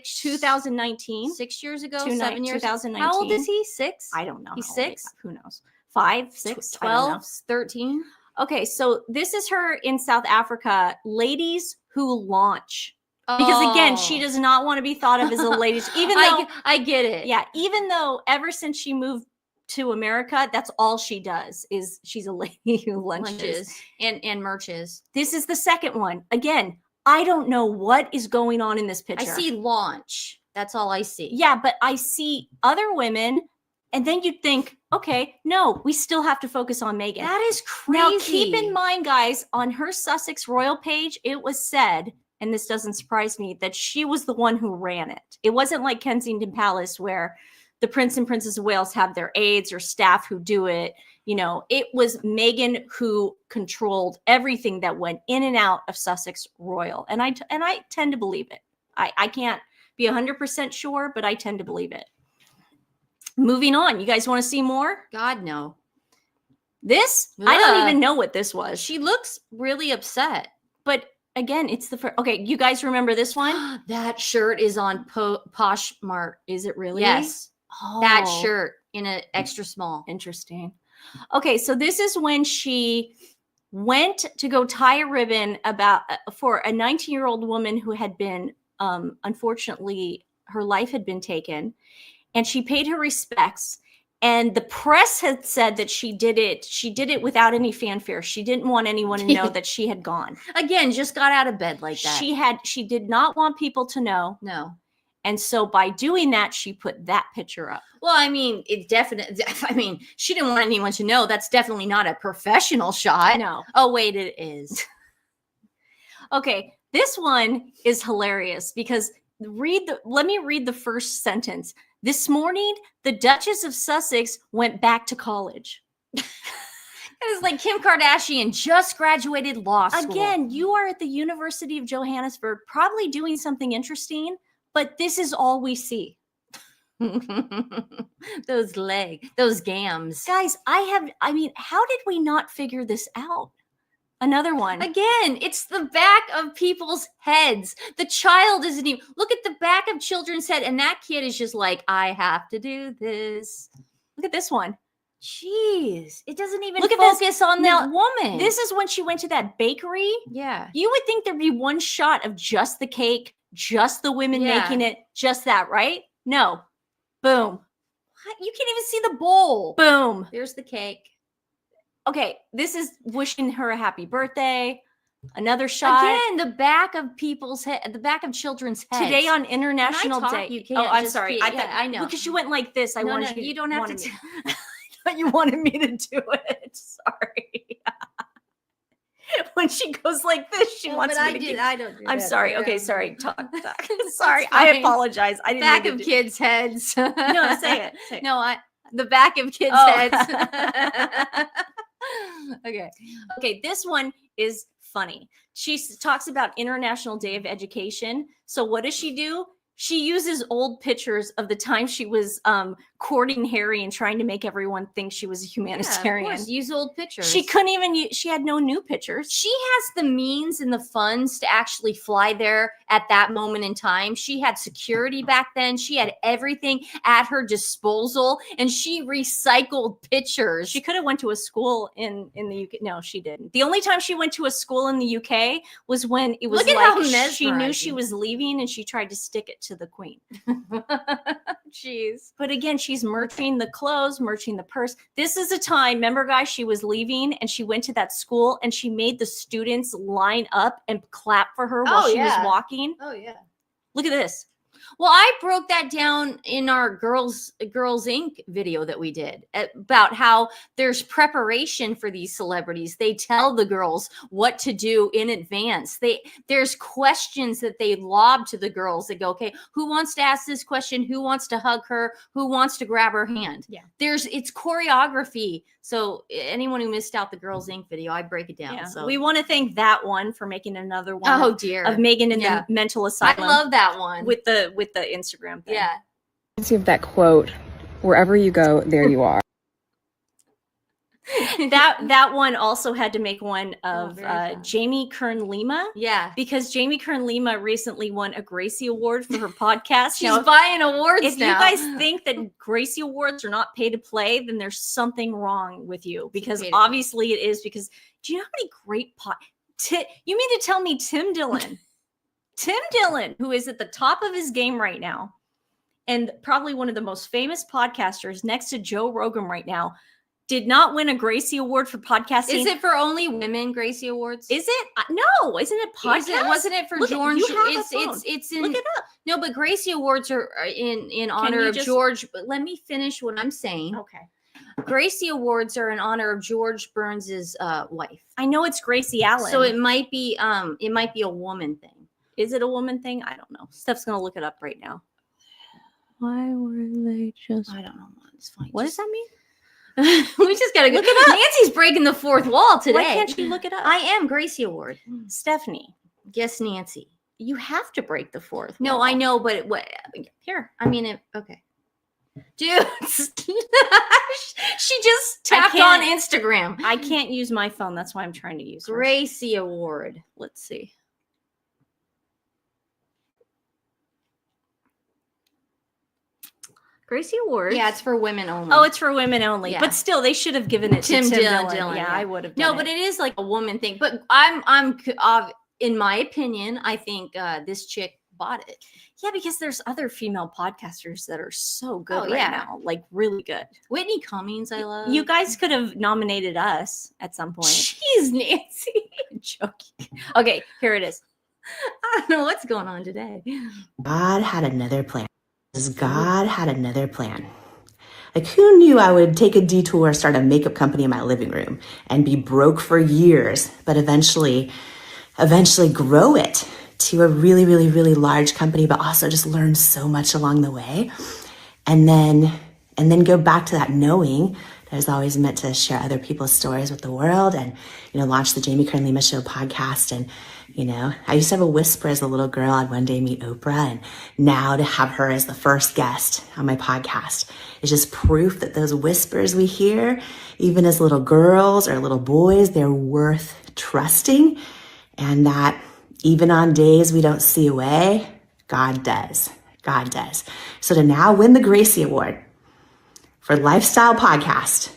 2019. 6 years ago, Two- 7 years. 2019. How old is he? 6? I don't know. He's how old he 6? is. Who knows? 5, 6, 12. 12, 13. Okay, so this is her in South Africa, ladies who launch. Because again, she does not want to be thought of as a ladies, even though I get it. yeah, even though ever since she moved to America, that's all she does is she's a lady who lunches. and merches. This is the second one. Again, I don't know what is going on in this I picture. see launch. That's all I see. Yeah, but I see other women, and then you'd think, okay, no, we still have to focus on Meghan. That is crazy. Now, keep in mind, guys, on her Sussex royal page, it was said, and this doesn't surprise me, that she was the one who ran it. It wasn't like Kensington Palace where the Prince and Princess of Wales have their aides or staff who do it. You know, it was Meghan who controlled everything that went in and out of Sussex royal. And I tend to believe it. I can't be 100% sure, but I tend to believe it. Moving on. You guys want to see more? God, no. This? I don't Ugh. even know what this was. She looks really upset. But again, it's the first. Okay, you guys remember this one? That shirt is on Poshmark. Is it really? Yes. Oh, That shirt in an extra small. Interesting. Okay, so this is when she went to go tie a ribbon for a 19-year-old woman who had been, unfortunately, her life had been taken, and she paid her respects. And the press had said that she did it. She did it without any fanfare. She didn't want anyone to know that she had gone. Again, just got out of bed like that. She did not want people to know. No. And so by doing that, she put that picture up. Well, I mean, it definitely, I mean, she didn't want anyone to know. That's definitely not a professional shot. No. Oh, wait, it is. Okay, this one is hilarious because let me read the first sentence. This morning, the Duchess of Sussex went back to college. It's like Kim Kardashian just graduated law school. Again, you are at the University of Johannesburg, probably doing something interesting, but this is all we see. those gams. Guys, how did we not figure this out? Another one. Again, it's the back of people's heads. The child isn't even, look at the back of children's head, and that kid is just like, I have to do this. Look at this one. Jeez, it doesn't even Look at focus on Now, the woman. This is when she went to that bakery. Yeah. You would think there'd be one shot of just the cake, just the women Yeah. making it, just that, right? No. Boom. What? You can't even see the bowl. Boom. There's the cake. Okay, this is wishing her a happy birthday. Another shot. Again, the back of people's head, the back of children's heads. Today on International When I talk, Day. you can't Oh, I'm just sorry. be- I yeah, I know. Because you went like this. I No, wanted no, you don't have to. thought you wanted me to do it. Sorry. When she goes like this, she wants me to keep... I don't do I'm that. sorry. Okay, sorry. Talk. Sorry. I apologize. I didn't Back mean of to kids' heads. No, say it. Say it. No, the back of kids' Oh. heads. Okay, this one is funny. She talks about International Day of Education. So what does she do? She uses old pictures of the time she was courting Harry and trying to make everyone think she was a humanitarian. Yeah, of course, use old pictures. She couldn't even she had no new pictures. She has the means and the funds to actually fly there at that moment in time. She had security back then. She had everything at her disposal, and she recycled pictures. She could have went to a school in the UK. No, she didn't. The only time she went to a school in the UK was when it was Look at like how she knew she was leaving and she tried to stick it to the queen. Jeez. But again, she's merching the clothes, merching the purse. This is a time, remember guys, she was leaving and she went to that school and she made the students line up and clap for her while she was walking. Oh yeah. Look at this. Well, I broke that down in our Girls Inc. video that we did about how there's preparation for these celebrities. They tell the girls what to do in advance. There's questions that they lob to the girls that go, okay, who wants to ask this question? Who wants to hug her? Who wants to grab her hand? Yeah. It's choreography. So anyone who missed out the Girls Inc. video, I break it down. Yeah. So we want to thank that one for making another one oh dear of Meghan in the mental asylum. I love that one with the Instagram thing. Yeah. See if that quote, wherever you go, there you are. that one also had to make one of Jamie Kern Lima. Yeah. Because Jamie Kern Lima recently won a Gracie Award for her podcast. She's buying awards if now. you guys think that Gracie Awards are not pay to play, then there's something wrong with you. Because obviously it is. Because do you know how many great you mean to tell me Tim Dillon, who is at the top of his game right now, and probably one of the most famous podcasters next to Joe Rogan right now, did not win a Gracie Award for podcasting. Is it for only women, Gracie Awards? Is it? No, isn't it podcast? Wasn't it for George? It's in. Look it up. No, but Gracie Awards are in honor of George. But let me finish what I'm saying. Okay. Gracie Awards are in honor of George Burns's wife. I know it's Gracie Allen. So it might be a woman thing. Is it a woman thing? I don't know. Steph's gonna look it up right now. Why were they just? I don't know. It's fine. What does that mean? We just gotta look it up. Nancy's breaking the fourth wall today. Why can't you look it up? I am Gracie Award. Stephanie. Yes, Nancy. You have to break the fourth wall. No, I know, but what? Here. I mean, okay. Dude, she just tapped on Instagram. I can't use my phone. That's why I'm trying to use Gracie Award. Let's see. Gracie Awards. Yeah, it's for women only. Oh, it's for women only. Yeah. But still, they should have given it to Tim Dillon. Yeah, I would have. No, but it is like a woman thing. But I'm in my opinion, I think this chick bought it. Yeah, because there's other female podcasters that are so good right now, like really good. Whitney Cummings, I love. You guys could have nominated us at some point. Jeez, Nancy. I'm joking. Okay, here it is. I don't know what's going on today. God had another plan. God had another plan. Like, who knew I would take a detour, start a makeup company in my living room and be broke for years, but eventually grow it to a really, really, really large company, but also just learn so much along the way. And then go back to that knowing that I was always meant to share other people's stories with the world and, launch the Jamie Kern Lima Show podcast. And, I used to have a whisper as a little girl. I'd one day meet Oprah, and now to have her as the first guest on my podcast is just proof that those whispers we hear, even as little girls or little boys, they're worth trusting, and that even on days we don't see a way, God does. God does. So to now win the Gracie Award for Lifestyle Podcast.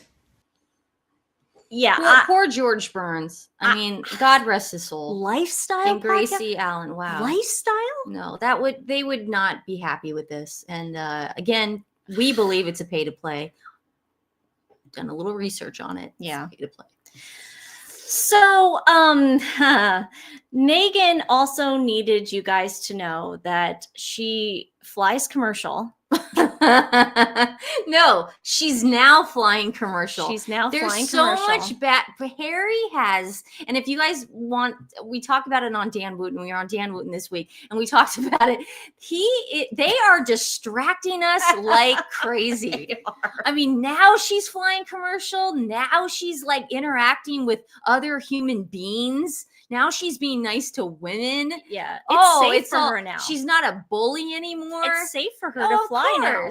Yeah. Poor George Burns. I mean, God rest his soul. Lifestyle and Gracie Allen. Wow. Lifestyle? No, they would not be happy with this. And again, we believe it's a pay to play. Done a little research on it. Yeah. It's pay to play. So, Meghan also needed you guys to know that she flies commercial. No, she's now flying commercial. She's now There's flying so commercial. much bad. Harry has, and if you guys want, we talked about it on Dan Wooten. We were on Dan Wooten this week, and we talked about it. They are distracting us like crazy. I mean, now she's flying commercial. Now she's like interacting with other human beings. Now she's being nice to women. Yeah. It's safe for her now. She's not a bully anymore. It's safe for her to fly now.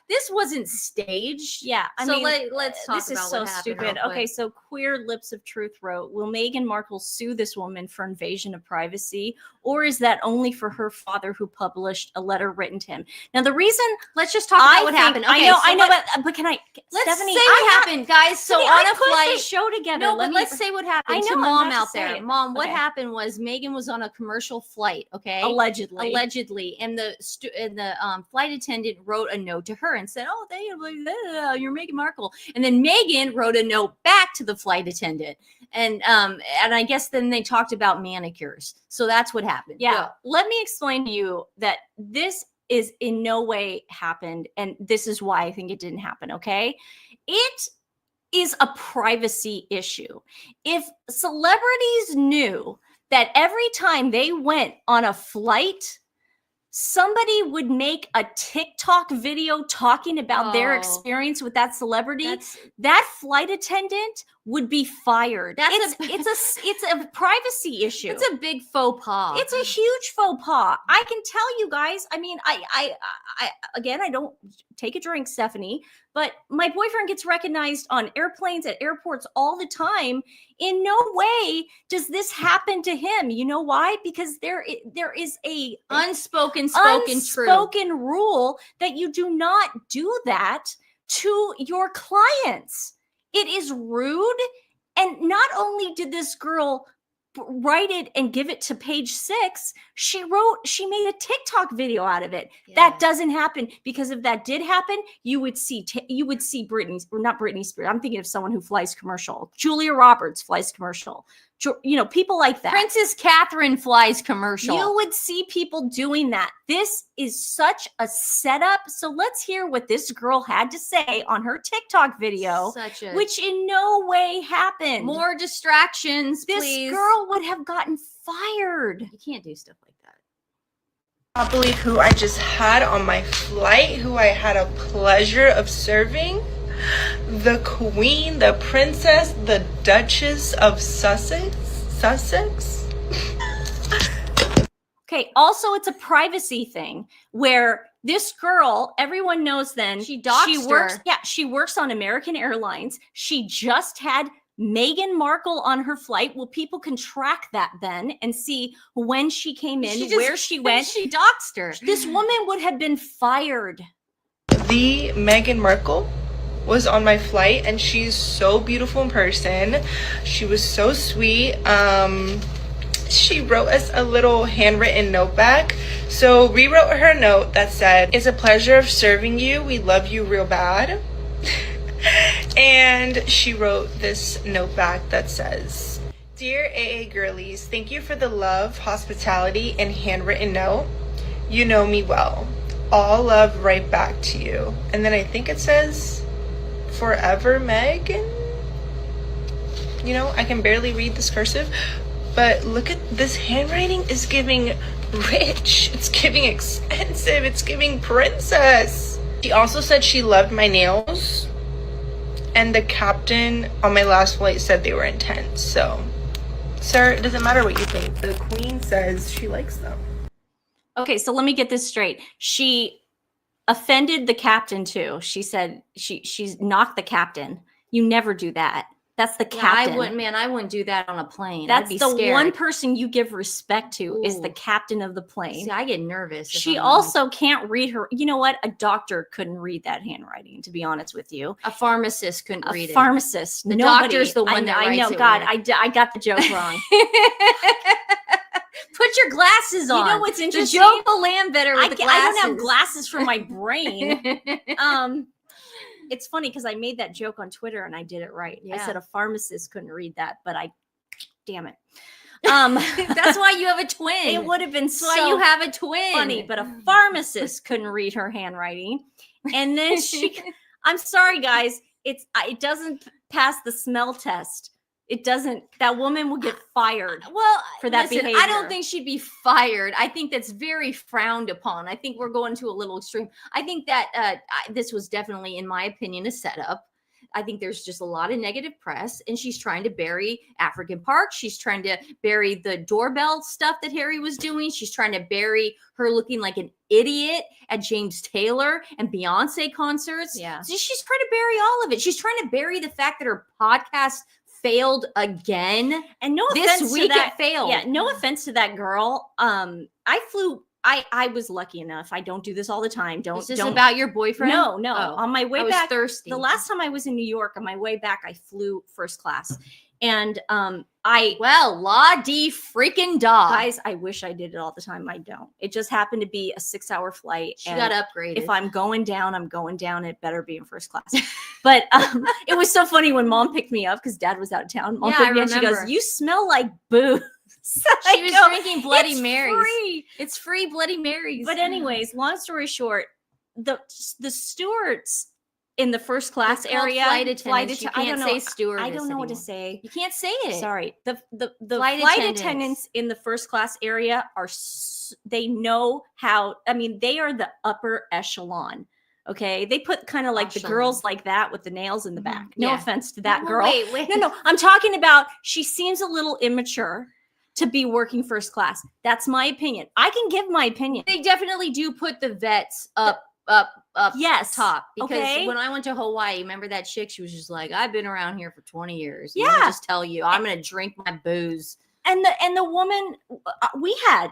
This wasn't staged. Yeah. I mean, let's talk this about is so what happened stupid. real quick. Okay, so Queer Lips of Truth wrote, will Meghan Markle sue this woman for invasion of privacy, or is that only for her father who published a letter written to him? Now, the reason, let's just talk about what happened. Okay, I know, but can I, let's Stephanie, say what happened, guys. So Stephanie, on I a put flight, the show together. no, but let's say what happened I know, to I'm mom about to out say there. it. Mom, what Okay. happened was Meghan was on a commercial flight. Okay, allegedly, and the flight attendant wrote a note to her and said, "Oh, you're Meghan Markle," and then Meghan wrote a note back to the flight attendant, and I guess then they talked about manicures. So that's what happened. Yeah. Go. Let me explain to you that this is in no way happened, and this is why I think it didn't happen. Okay, it is a privacy issue. If celebrities knew that every time they went on a flight, somebody would make a TikTok video talking about their experience with that celebrity, that flight attendant would be fired. It's a privacy issue. It's a big faux pas. It's a huge faux pas. I can tell you guys. I mean, I again, I don't take a drink, Stephanie, but my boyfriend gets recognized on airplanes at airports all the time. In no way does this happen to him. You know why? Because there is a unspoken rule that you do not do that to your clients. It is rude. And not only did this girl write it and give it to Page Six, she made a TikTok video out of it. Yeah. That doesn't happen, because if that did happen, you would see Britney, or not Britney Spears. I'm thinking of someone who flies commercial. Julia Roberts flies commercial. You know, people like that. Princess Catherine flies commercial. You would see people doing that. This is such a setup. So let's hear what this girl had to say on her TikTok video, which in no way happened. More distractions, please. This girl would have gotten fired. You can't do stuff like that. I can't believe who I just had on my flight, who I had a pleasure of serving. The Queen, the Princess, the Duchess of Sussex. Okay, also it's a privacy thing where this girl, everyone knows then she works. Yeah, she works on American Airlines. She just had Meghan Markle on her flight. Well, people can track that then and see when she came in, where she went. She doxed her. This woman would have been fired. The Meghan Markle was on my flight, and she's so beautiful in person. She was so sweet. She wrote us a little handwritten note back. So we wrote her a note that said, "It's a pleasure of serving you. We love you real bad." And she wrote this note back that says, "Dear AA girlies, thank you for the love, hospitality, and handwritten note. You know me well. All love right back to you." And then I think it says, "Forever, Meghan." You know, I can barely read this cursive, but look at this handwriting is giving rich. It's giving expensive. It's giving princess. She also said she loved my nails, and the captain on my last flight said they were intense. So, sir, it doesn't matter what you think. The Queen says she likes them. Okay, so let me get this straight. She offended the captain too. She said she's knocked the captain. You never do that. That's the captain. I wouldn't do that on a plane. That's the one person you give respect to. Ooh. Is the captain of the plane. See, I get nervous. She also can't read her. You know what? A doctor couldn't read that handwriting, to be honest with you. A pharmacist couldn't read it. A pharmacist. The doctor's the one that writes it. I know. God, I got the joke wrong. Put your glasses on. You know what's interesting? The joke will land better with the glasses. I don't have glasses for my brain. It's funny because I made that joke on Twitter and I did it right. Yeah. I said a pharmacist couldn't read that, but damn it. That's why you have a twin. It would have been That's so why you have a twin. funny, but a pharmacist couldn't read her handwriting. And then I'm sorry, guys, it doesn't pass the smell test. It doesn't. That woman will get fired. Well, for that listen, I behavior. don't think she'd be fired. I think that's very frowned upon. I think we're going to a little extreme. I think that this was definitely, in my opinion, a setup. I think there's just a lot of negative press, and she's trying to bury African Park. She's trying to bury the doorbell stuff that Harry was doing. She's trying to bury her looking like an idiot at James Taylor and Beyonce concerts. Yeah. So she's trying to bury all of it. She's trying to bury the fact that her podcast failed again. And no This offense week to that, it failed. Yeah, no offense to that girl. I was lucky enough. I don't do this all the time. Is this about your boyfriend? No. Oh, On my way I was back, thirsty. the last time I was in New York, on my way back, I flew first class. And la di freaking dog. guys, I wish I did it all the time. I don't. It just happened to be a 6-hour flight. She and got upgraded. if I'm going down, I'm going down. It better be in first class. But it was so funny when Mom picked me up because Dad was out of town. Mom Yeah, picked I me up. She goes, remember. "You smell like booze." She was drinking Bloody "It's Marys. free." It's free Bloody Marys. But anyways, long story short, the stewards in the first class It's called area, flight attendants. You I can't don't say know. stewardess I don't know what to anymore. say. You can't say it. Sorry. The Flight flight attendants. attendants in the first class area they know how. I mean, they are the upper echelon. Okay, they put kind of like the Echelon. girls like that with the nails in the back. No Yeah. offense to that No, girl. Wait. No, I'm talking about she seems a little immature to be working first class. That's my opinion. I can give my opinion. They definitely do put the vets up Yes. top. Because Okay. when I went to Hawaii, remember that chick? She was just like, I've been around here for 20 years. Let me Yeah. just tell you, I'm gonna drink my booze. And the woman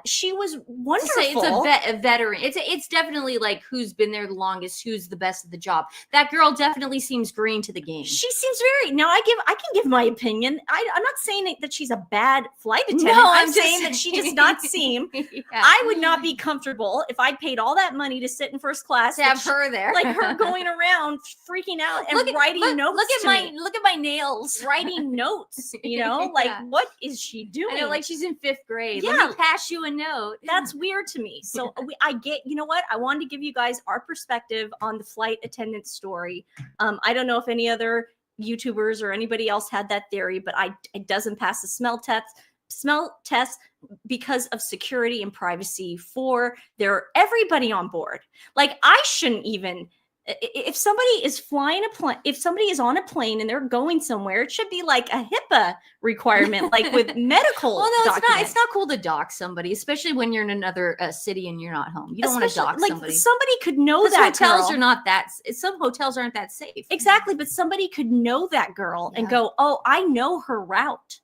she was wonderful. It's a veteran. It's definitely like who's been there the longest, who's the best at the job. That girl definitely seems green to the game. She seems very. Now I can give my opinion. I'm not saying that she's a bad flight attendant. No, I'm I'm saying just that she does not seem. Yeah. I would not be comfortable if I paid all that money to sit in first class. to have her there, like her going around freaking out and writing notes. Look at my nails. writing notes. You know, Yeah. like what is she doing? I know, like she's in 5th grade. Yeah. Let me pass you a note. That's weird to me. So I get, you know what? I wanted to give you guys our perspective on the flight attendant story. I don't know if any other YouTubers or anybody else had that theory, but it doesn't pass the smell test because of security and privacy for everybody on board. Like I shouldn't even. If somebody is flying a plane, if somebody is on a plane and they're going somewhere, it should be like a HIPAA requirement, like with medical. Well, no, documents. it's not cool to dox somebody, especially when you're in another city and you're not home. You don't want to Especially, dox like, somebody. Somebody could know Because that hotels girl. are not that. Some hotels aren't that safe. Exactly, but somebody could know that girl and Yeah. go, "Oh, I know her route.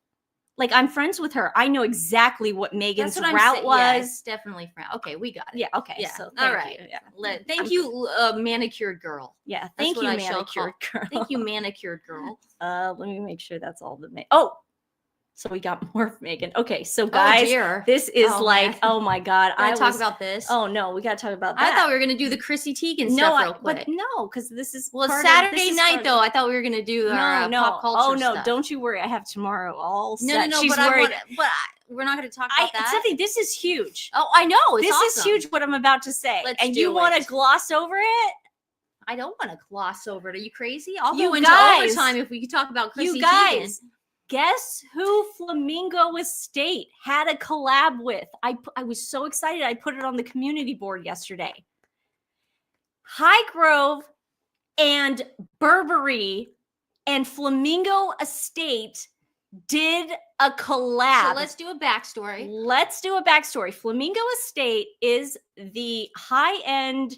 Like I'm friends with her. I know exactly what Megan's That's what route saying. was." Yeah, it's definitely okay, we got it. Yeah. Okay. Yeah. So All thank right. you. Yeah. Thank I'm- you, manicured girl. Yeah. Thank you, what I shall manicured girl. Thank you, manicured girl. Let me make sure that's all the. So we got more of Megan. Okay. So guys, oh dear. this is Oh, like, man. oh my God. I talk about this. Oh no, we got to talk about I that. thought we were gonna do the Chrissy Teigen no, stuff real quick. but no, because this is Well, it's part of- Saturday this is night part- though. I thought we were gonna do our pop culture Oh no, stuff. don't you worry. I have tomorrow all No, set. no, She's but worried. we're not gonna talk about that. Tiffany, this is huge. Oh, I know. It's This is awesome. huge what I'm about to say. Let's and do you want it. to gloss over it? I don't want to gloss over it. Are you crazy? I'll You go into guys- overtime if we could talk about Chrissy You guys, Teigen. guess who Flamingo Estate had a collab with? I was so excited. I put it on the community board yesterday. Highgrove and Burberry and Flamingo Estate did a collab. So let's do a backstory. Let's do a backstory. Flamingo Estate is the high-end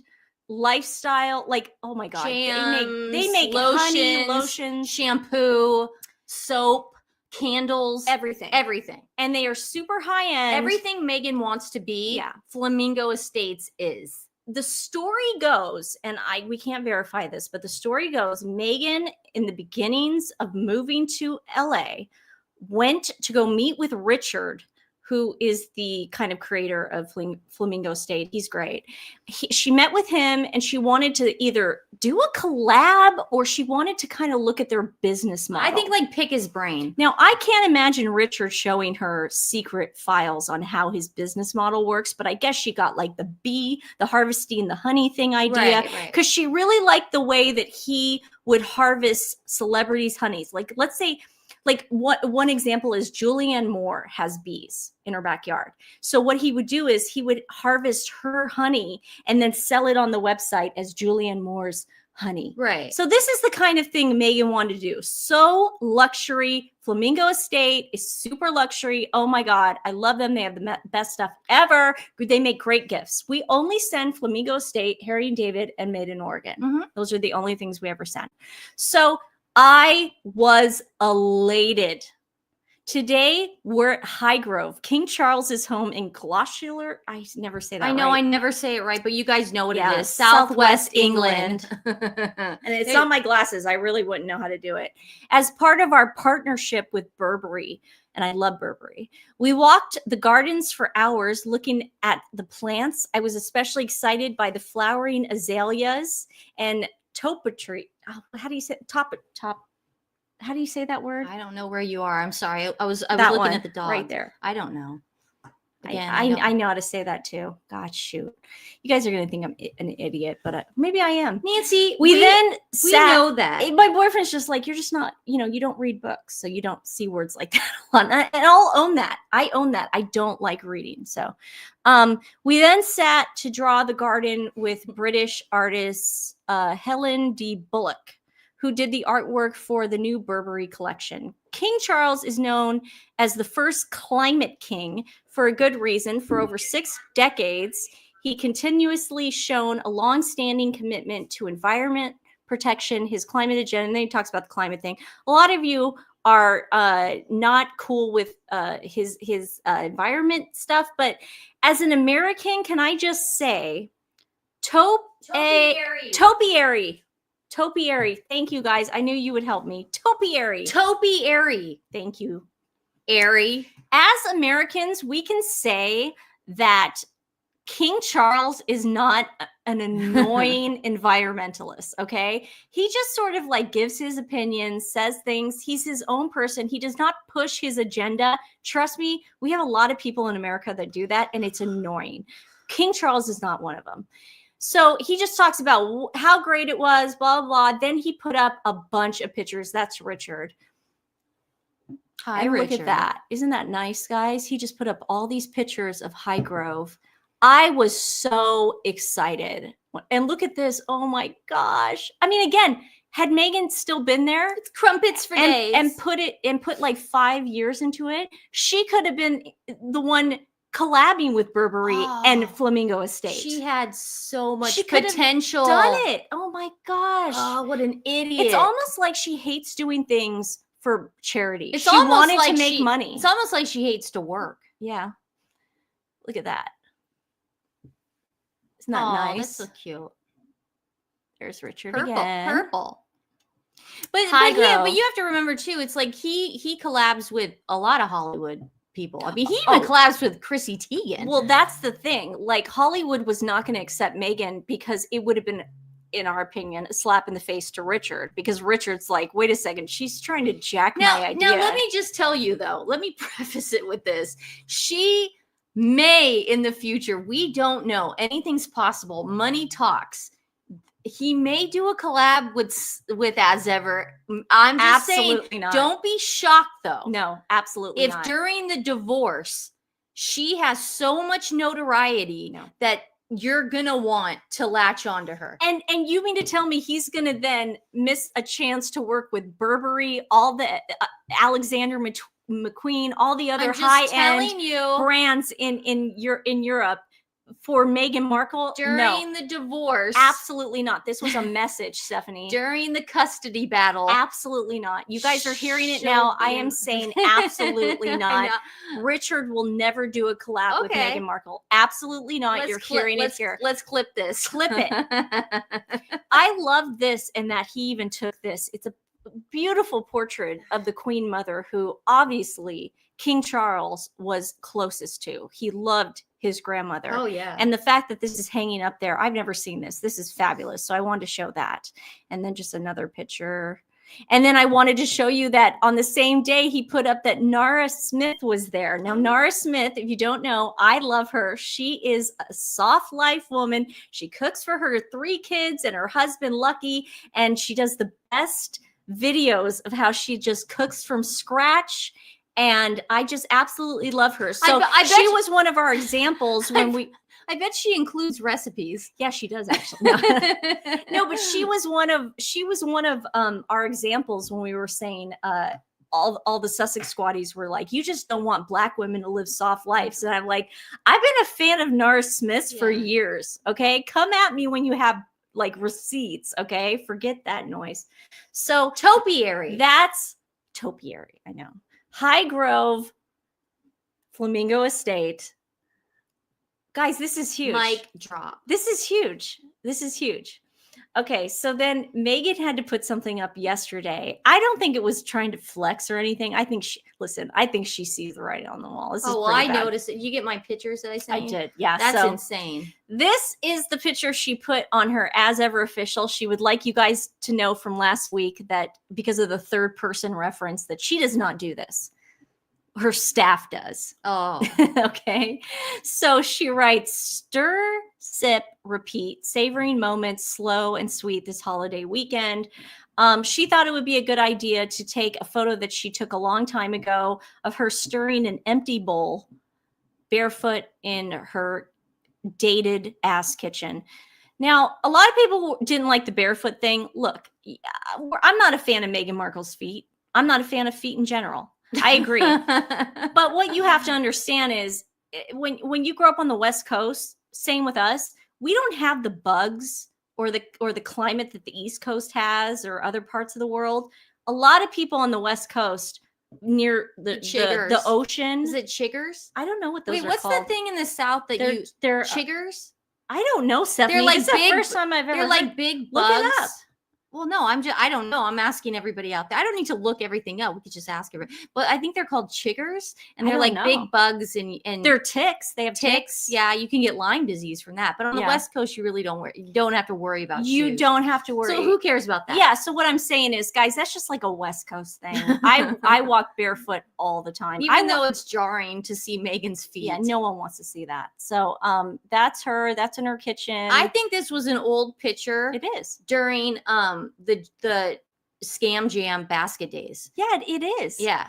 lifestyle, like, oh my God. They make honey, lotions, shampoo, soap, candles, everything. And they are super high-end. everything Meghan wants to be. Yeah. Flamingo Estates is. The story goes, and we can't verify this, but the story goes, Meghan, in the beginnings of moving to LA, went to go meet with Richard, who is the kind of creator of Flamingo State. He's great. She met with him and she wanted to either do a collab or she wanted to kind of look at their business model. I think like pick his brain. Now, I can't imagine Richard showing her secret files on how his business model works, but I guess she got like the bee, the harvesting the honey thing idea, because she really liked the way that he would harvest celebrities' honeys. Like, let's say, like one example is Julianne Moore has bees in her backyard. So what he would do is he would harvest her honey and then sell it on the website as Julianne Moore's honey. Right. So this is the kind of thing Meghan wanted to do. So luxury. Flamingo Estate is super luxury. Oh my God. I love them. They have the best stuff ever. They make great gifts. We only send Flamingo Estate, Harry and David, and Made in Oregon. Those are the only things we ever send. So I was elated. Today, we're at Highgrove, King Charles's home in Gloucester. I never say that I know right. I never say it right, but you guys know what it is. Southwest Southwest England. And it's on my glasses. I really wouldn't know how to do it. As part of our partnership with Burberry, and I love Burberry, we walked the gardens for hours looking at the plants. I was especially excited by the flowering azaleas and topetry. Oh, how do you say top? How do you say that word? I don't know where you are. I'm sorry. I was That looking one, at the dog. right there. I don't know. Again, I know how to say that too. God, shoot. You guys are going to think I'm an idiot, but maybe I am. Nancy, we we know that. My boyfriend's just like, you're just not, you don't read books, so you don't see words like that a lot. And I'll own that. I own that. I don't like reading. So we then sat to draw the garden with British artist Helen D. Bullock, who did the artwork for the new Burberry collection. King Charles is known as the first climate king for a good reason. For over 6 decades, he continuously shown a long-standing commitment to environment protection, his climate agenda, and then he talks about the climate thing. A lot of you are not cool with his environment stuff, but as an American, can I just say, topiary. Topiary. Thank you, guys. I knew you would help me. Topiary. Topiary. Thank you. Airy. As Americans, we can say that King Charles is not an annoying environmentalist, okay? He just sort of like gives his opinions, says things. He's his own person. He does not push his agenda. Trust me, we have a lot of people in America that do that, and it's annoying. King Charles is not one of them. So he just talks about how great it was, blah, blah, blah. Then he put up a bunch of pictures. That's Richard. Hi, and Richard. Look at that. Isn't that nice, guys? He just put up all these pictures of Highgrove. I was so excited. And look at this. Oh, my gosh. I mean, again, had Meghan still been there, it's crumpets for days, and put like 5 years into it, she could have been the one collabing with Burberry and Flamingo Estate. She had so much she potential. Done it. Oh my gosh. Oh, what an idiot. It's almost like she hates doing things for charity. It's she wanted to make money. It's almost like she hates to work. Yeah. Look at that. Isn't that nice? That's so cute. There's Richard Purple. again. Purple. But you have to remember too, it's like he collabs with a lot of Hollywood people. I mean, he even collabs with Chrissy Teigen. Well, that's the thing. Like, Hollywood was not going to accept Meghan because it would have been, in our opinion, a slap in the face to Richard, because Richard's like, wait a second, she's trying to jack my idea. Now, let me just tell you, though, let me preface it with this. She may, in the future, we don't know. Anything's possible. Money talks. He may do a collab with As Ever. I'm just saying, not. Don't be shocked, though. No, absolutely not. If during the divorce, she has so much notoriety that you're going to want to latch onto her. And you mean to tell me he's going to then miss a chance to work with Burberry, all the Alexander McQueen, all the other high-end brands in Europe, for Meghan Markle? During the divorce. Absolutely not. This was a message, Stephanie. During the custody battle. Absolutely not. You guys are hearing it now. I am saying absolutely not. Richard will never do a collab with Meghan Markle. Absolutely not. You're hearing it here. Let's clip this. Clip it. I love this, and that he even took this. It's beautiful portrait of the Queen Mother, who obviously King Charles was closest to. He loved his grandmother. Oh yeah. And the fact that this is hanging up there, I've never seen this. This is fabulous. So I wanted to show that. And then just another picture. And then I wanted to show you that on the same day he put up that Nara Smith was there. Now, Nara Smith, if you don't know, I love her. She is a soft life woman. She cooks for her 3 kids and her husband, Lucky. And she does the best videos of how she just cooks from scratch. And I just absolutely love her. So I bet she was one of our examples when I bet she includes recipes. yeah, she does actually. No, no, but she was one of our examples when we were saying all the Sussex squatties were like, you just don't want Black women to live soft lives. And I'm like, I've been a fan of Nara Smith's for years. Okay, come at me when you have like receipts. Okay, forget that noise. So Topiary. That's topiary. I know. Highgrove, Flamingo Estate. Guys, this is huge. Mic drop. This is huge. This is huge. Okay, so then Meghan had to put something up yesterday. I don't think it was trying to flex or anything. I think I think she sees the writing on the wall. This is well, pretty I bad. noticed it. You get my pictures that I sent you? I did. Yeah. That's so insane. this is the picture she put on her As Ever official. She would like you guys to know from last week that because of the third person reference that she does not do this. Her staff does. Oh. Okay. So she writes, stir, sip, repeat, savoring moments, slow and sweet this holiday weekend. She thought it would be a good idea to take a photo that she took a long time ago of her stirring an empty bowl barefoot in her dated ass kitchen. Now, a lot of people didn't like the barefoot thing. Look, I'm not a fan of Meghan Markle's feet. I'm not a fan of feet in general. I agree. But what you have to understand is when you grow up on the West Coast, same with us, we don't have the bugs or the climate that the East Coast has or other parts of the world. A lot of people on the West Coast near the ocean. Is it chiggers? I don't know what those Wait, are what's called. the thing in the South that they're chiggers? I don't know, Stephanie. They're like it's big. the first time I've ever They're heard. like big bugs. Look it up. Well, no, I don't know. I'm asking everybody out there. I don't need to look everything up. We could just ask everybody. But I think they're called chiggers, and I they're don't like know. big bugs, and They're ticks. They have ticks. Yeah, you can get Lyme disease from that. But on the Yeah. West Coast, you really don't have to worry about You shoes. don't have to worry. So who cares about that? Yeah. So what I'm saying is, guys, that's just like a West Coast thing. I walk barefoot all the time. Even though it's jarring to see Meghan's feet. yeah, no one wants to see that. So that's her. That's in her kitchen. I think this was an old picture it is. during the Scam Jam basket days. Yeah, it is. Yeah.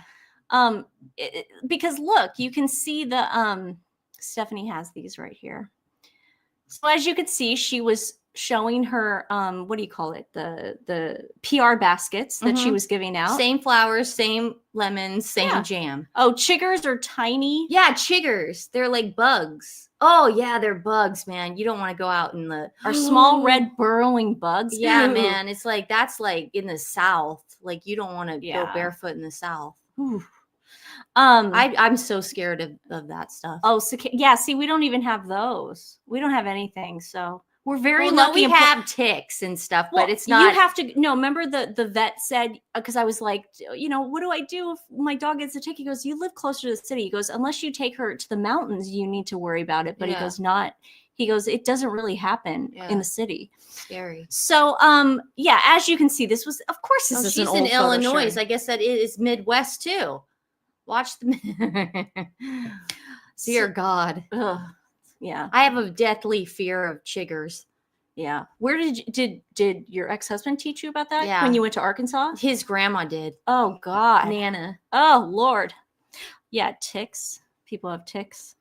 Because look, you can see the Stephanie has these right here. So as you can see, she was showing her what do you call it? The PR baskets that she Mhm. was giving out. Same flowers, same lemons, same Yeah. jam. Oh, chiggers are tiny. Yeah, chiggers. They're like bugs. Oh yeah, they're bugs, man. You don't want to go out in the Are small red burrowing bugs. Yeah, Ooh. man. It's like that's like in the South. Like you don't want to Yeah. go barefoot in the South. Ooh. I'm so scared of that stuff. Oh, so yeah. See, we don't even have those. We don't have anything. So we're very well, no, lucky. we and have ticks and stuff, well, but it's not. You have to no. Remember the vet said because I was like, what do I do if my dog gets a tick? He goes, you live closer to the city. He goes, unless you take her to the mountains, you need to worry about it. But Yeah. he goes, not. He goes, it doesn't really happen Yeah. in the city. Scary. So yeah, as you can see, this was of course this Oh, is she's an in old photo Illinois. shoot. I guess that is Midwest too. Watch the. Dear God, Ugh. Yeah, I have a deathly fear of chiggers. yeah. Where did your ex-husband teach you about that? Yeah. When you went to Arkansas? His grandma did. Oh God. Nana. Oh Lord. Yeah, ticks. People have ticks.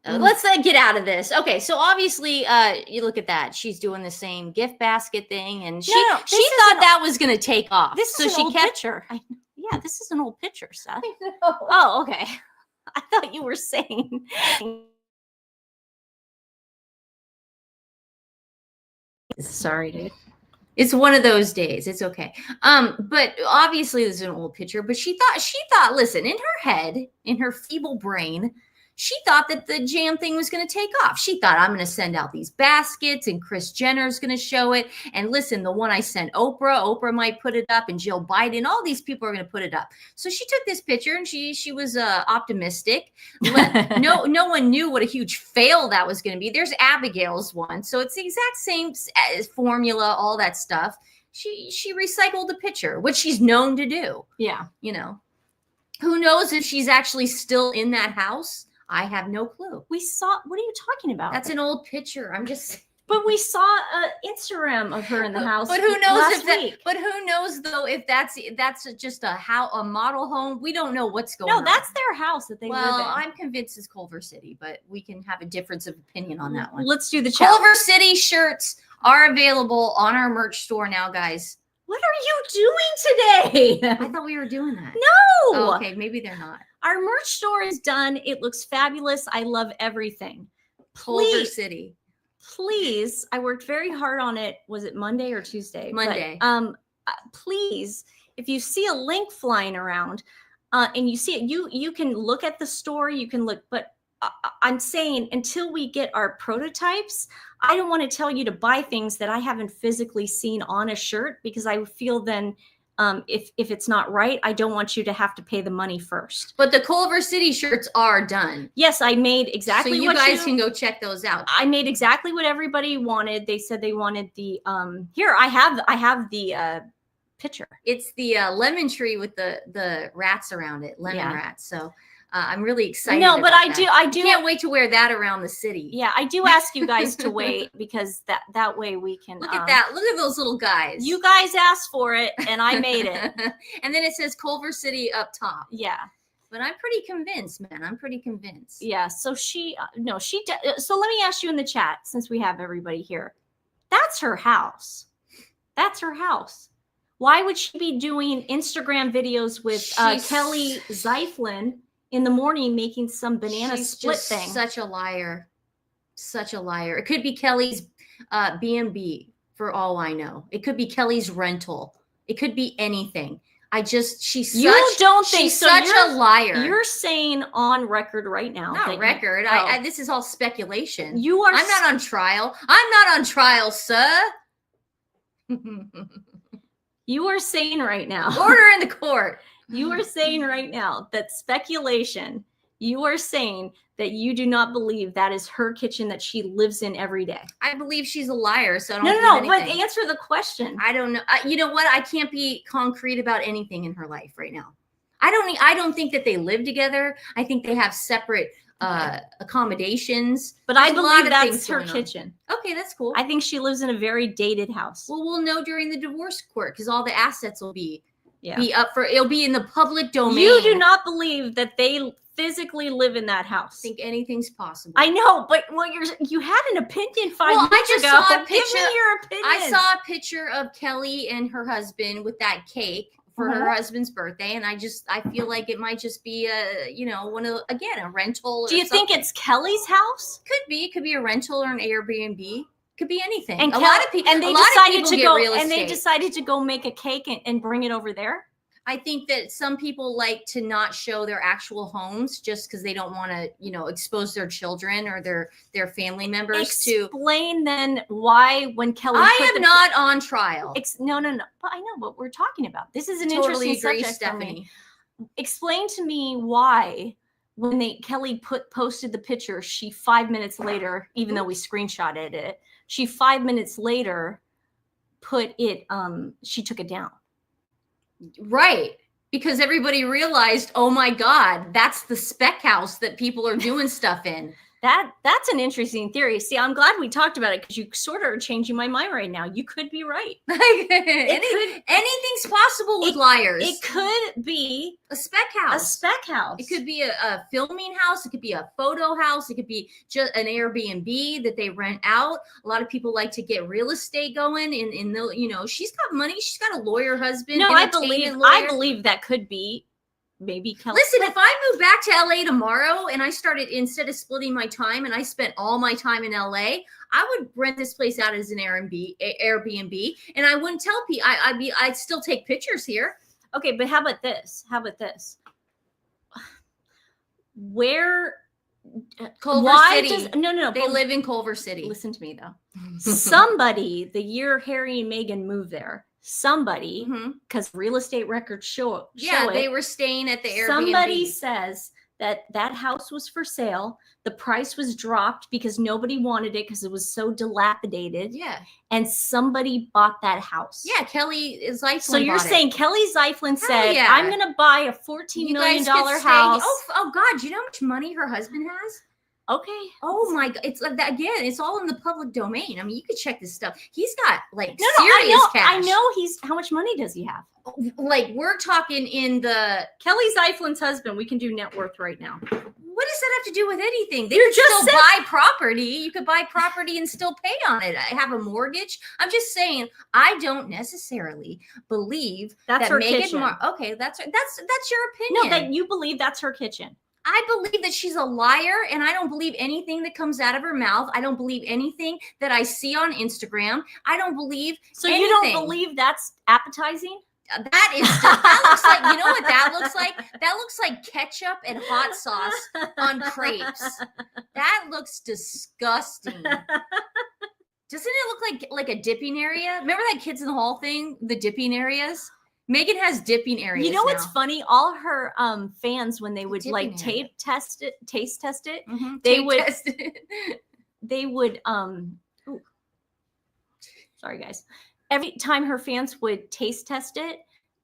Let's get out of this. Okay, so obviously, you look at that. She's doing the same gift basket thing, and she No, this she is thought an- that was going to take off. This so is an she old kept. picture. Yeah, this is an old picture, Seth. Oh, okay. I thought you were saying. Sorry, dude. It's one of those days. It's okay. But obviously this is an old picture. But she thought. Listen, in her head, in her feeble brain, She thought that the jam thing was going to take off. She thought, I'm going to send out these baskets and Kris Jenner's going to show it. And listen, the one I sent Oprah might put it up, and Jill Biden, all these people are going to put it up. So she took this picture and she was optimistic. No one knew what a huge fail that was going to be. There's Abigail's one. So it's the exact same formula, all that stuff. She recycled the picture, which she's known to do. Yeah. You know, who knows if she's actually still in that house? I have no clue. We saw, what are you talking about? That's an old picture. I'm just. But we saw an Instagram of her in the house. But who knows last if that? week. But who knows though if that's just a model home? We don't know what's going on. No, that's their house that they live in. Well, I'm convinced it's Culver City, but we can have a difference of opinion on that one. Let's do the chat. Culver City shirts are available on our merch store now, guys. What are you doing today? I thought we were doing that. No. Oh, okay, maybe they're not. Our merch store is done. It looks fabulous. I love everything. Culver City. Please, I worked very hard on it. Was it Monday or Tuesday? Monday. But, please, if you see a link flying around and you see it, you can look at the store. You can look, but I'm saying until we get our prototypes, I don't want to tell you to buy things that I haven't physically seen on a shirt, because I feel then if it's not right, I don't want you to have to pay the money first. But the Culver City shirts are done. Yes, I made exactly. So you guys can go check those out. I made exactly what everybody wanted. They said they wanted the here. I have the picture. It's the lemon tree with the rats around it, lemon rats. So I'm really excited. No, but I that. do. Can't wait to wear that around the city. Yeah, I do ask you guys to wait, because that way we can look at that. Look at those little guys. You guys asked for it, and I made it. And then it says Culver City up top. Yeah, but I'm pretty convinced, man. I'm pretty convinced. Yeah. So she so let me ask you in the chat, since we have everybody here. That's her house. That's her house. Why would she be doing Instagram videos with Kelly Zeiflin in the morning making some banana split thing? Such a liar. Such a liar. It could be Kelly's B&B for all I know. It could be Kelly's rental. It could be anything. She's such a liar. You're saying on record right now. Not record. This is all speculation. I'm not on trial. I'm not on trial, sir. You are saying right now. Order in the court. You are saying right now that speculation. You are saying that you do not believe that is her kitchen that she lives in every day. I believe she's a liar. So I don't No. But answer the question. I don't know. You know what? I can't be concrete about anything in her life right now. I don't think that they live together. I think they have separate accommodations. But I believe that's her kitchen. Okay, that's cool. I think she lives in a very dated house. Well, we'll know during the divorce court, because all the assets will be up for. It'll be in the public domain. You do not believe that they physically live in that house. I think anything's possible. I know, but you had an opinion 5 minutes ago. I just saw a picture. Give me your opinion. I saw a picture of Kelly and her husband with that cake for her husband's birthday, and I feel like it might just be a rental. Do you think it's Kelly's house? Could be. It could be a rental or an Airbnb. Could be anything. And a lot of people. And they decided to go make a cake and bring it over there. I think that some people like to not show their actual homes just because they don't want to, expose their children or their family members to. Explain then why when Kelly. I am not on trial. No. But I know what we're talking about. This is an totally interesting agree, subject Stephanie. for me. Explain to me why when Kelly posted the picture, she 5 minutes later, even though we screenshotted it, she 5 minutes later put it. She took it down. Right. Because everybody realized, oh my God, that's the spec house that people are doing stuff in. That's an interesting theory. See, I'm glad we talked about it, because you sort of are changing my mind right now. You could be right. Anything's possible with liars. It could be a spec house. A spec house. It could be a filming house. It could be a photo house. It could be just an Airbnb that they rent out. A lot of people like to get real estate going. She's got money. She's got a lawyer husband. No, I believe that could be. Maybe Kelly. Listen, if I moved back to LA tomorrow and I started, instead of splitting my time and I spent all my time in LA, I would rent this place out as an Airbnb, and I wouldn't tell people. I'd still take pictures here. Okay, but how about this? Where Culver Why City. does no? They but live in Culver City. Listen to me though. Somebody, the year Harry and Meghan moved there, somebody, because real estate records show they it, were staying at the Airbnb. somebody says that house was for sale. The price was dropped because nobody wanted it because it was so dilapidated. Yeah. And somebody bought that house. Yeah, Kelly Zeiflin. So you're bought saying it. Kelly Zeiflin said, yeah. I'm going to buy a $14 million house. Oh God, do you know how much money her husband has? Okay. Oh my God. It's like that again. It's all in the public domain. I mean, you could check this stuff. He's got like serious cash. I know how much money does he have? Like we're talking in the Kelly Zeiflin's husband. We can do net worth right now. What does that have to do with anything? They You're could just still buy property. You could buy property and still pay on it. I have a mortgage. I'm just saying, I don't necessarily believe That's that her Meghan kitchen. Okay, that's your opinion. No, that you believe that's her kitchen. I believe that she's a liar, and I don't believe anything that comes out of her mouth. I don't believe anything that I see on Instagram. I don't believe anything. You don't believe that's appetizing? That is that looks like, you know what that looks like? That looks like ketchup and hot sauce on crepes. That looks disgusting. Doesn't it look like a dipping area? Remember that Kids in the Hall thing? The dipping areas? Meghan has dipping areas. You know what's now. funny? All her fans, when they would like taste test it, they would sorry guys. Every time her fans would taste test it,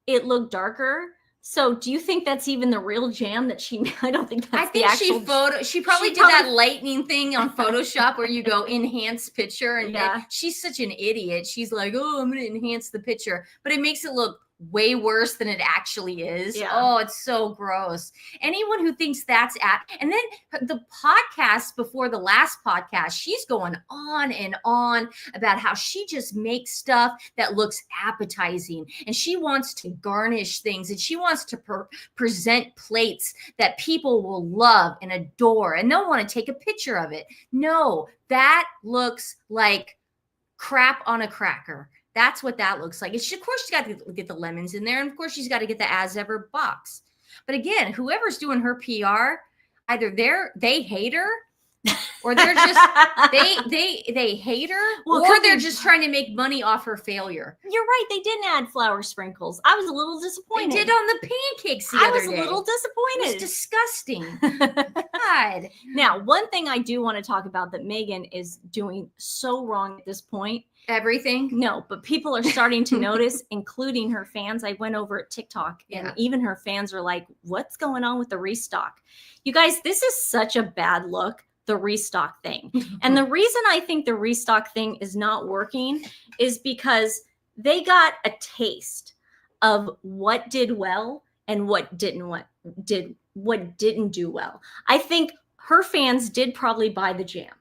it looked darker. So do you think that's even the real jam that she made? I don't think that's the actual. She probably did that lightning thing on Photoshop where you go enhance picture, and she's such an idiot. She's like, oh, I'm going to enhance the picture, but it makes it look way worse than it actually is. Yeah. Oh, it's so gross. Anyone who thinks that's and then the podcast before the last podcast, she's going on and on about how she just makes stuff that looks appetizing, and she wants to garnish things, and she wants to present plates that people will love and adore, and they'll want to take a picture of it. No, that looks like crap on a cracker. That's what that looks like. Of course, she's got to get the lemons in there. And of course, she's got to get the as ever box. But again, whoever's doing her PR, either they hate her, or they're just they hate her, or they're just trying to make money off her failure. You're right. They didn't add flour sprinkles. I was a little disappointed. They did on the pancakes the other day. I was a little disappointed. It was disgusting. God. Now, one thing I do want to talk about that Meghan is doing so wrong at this point. Everything? No, but people are starting to notice, including her fans. I went over at TikTok, and even her fans are like, what's going on with the restock? You guys, this is such a bad look, the restock thing. And the reason I think the restock thing is not working is because they got a taste of what did well and what didn't do well. I think her fans did probably buy the jam.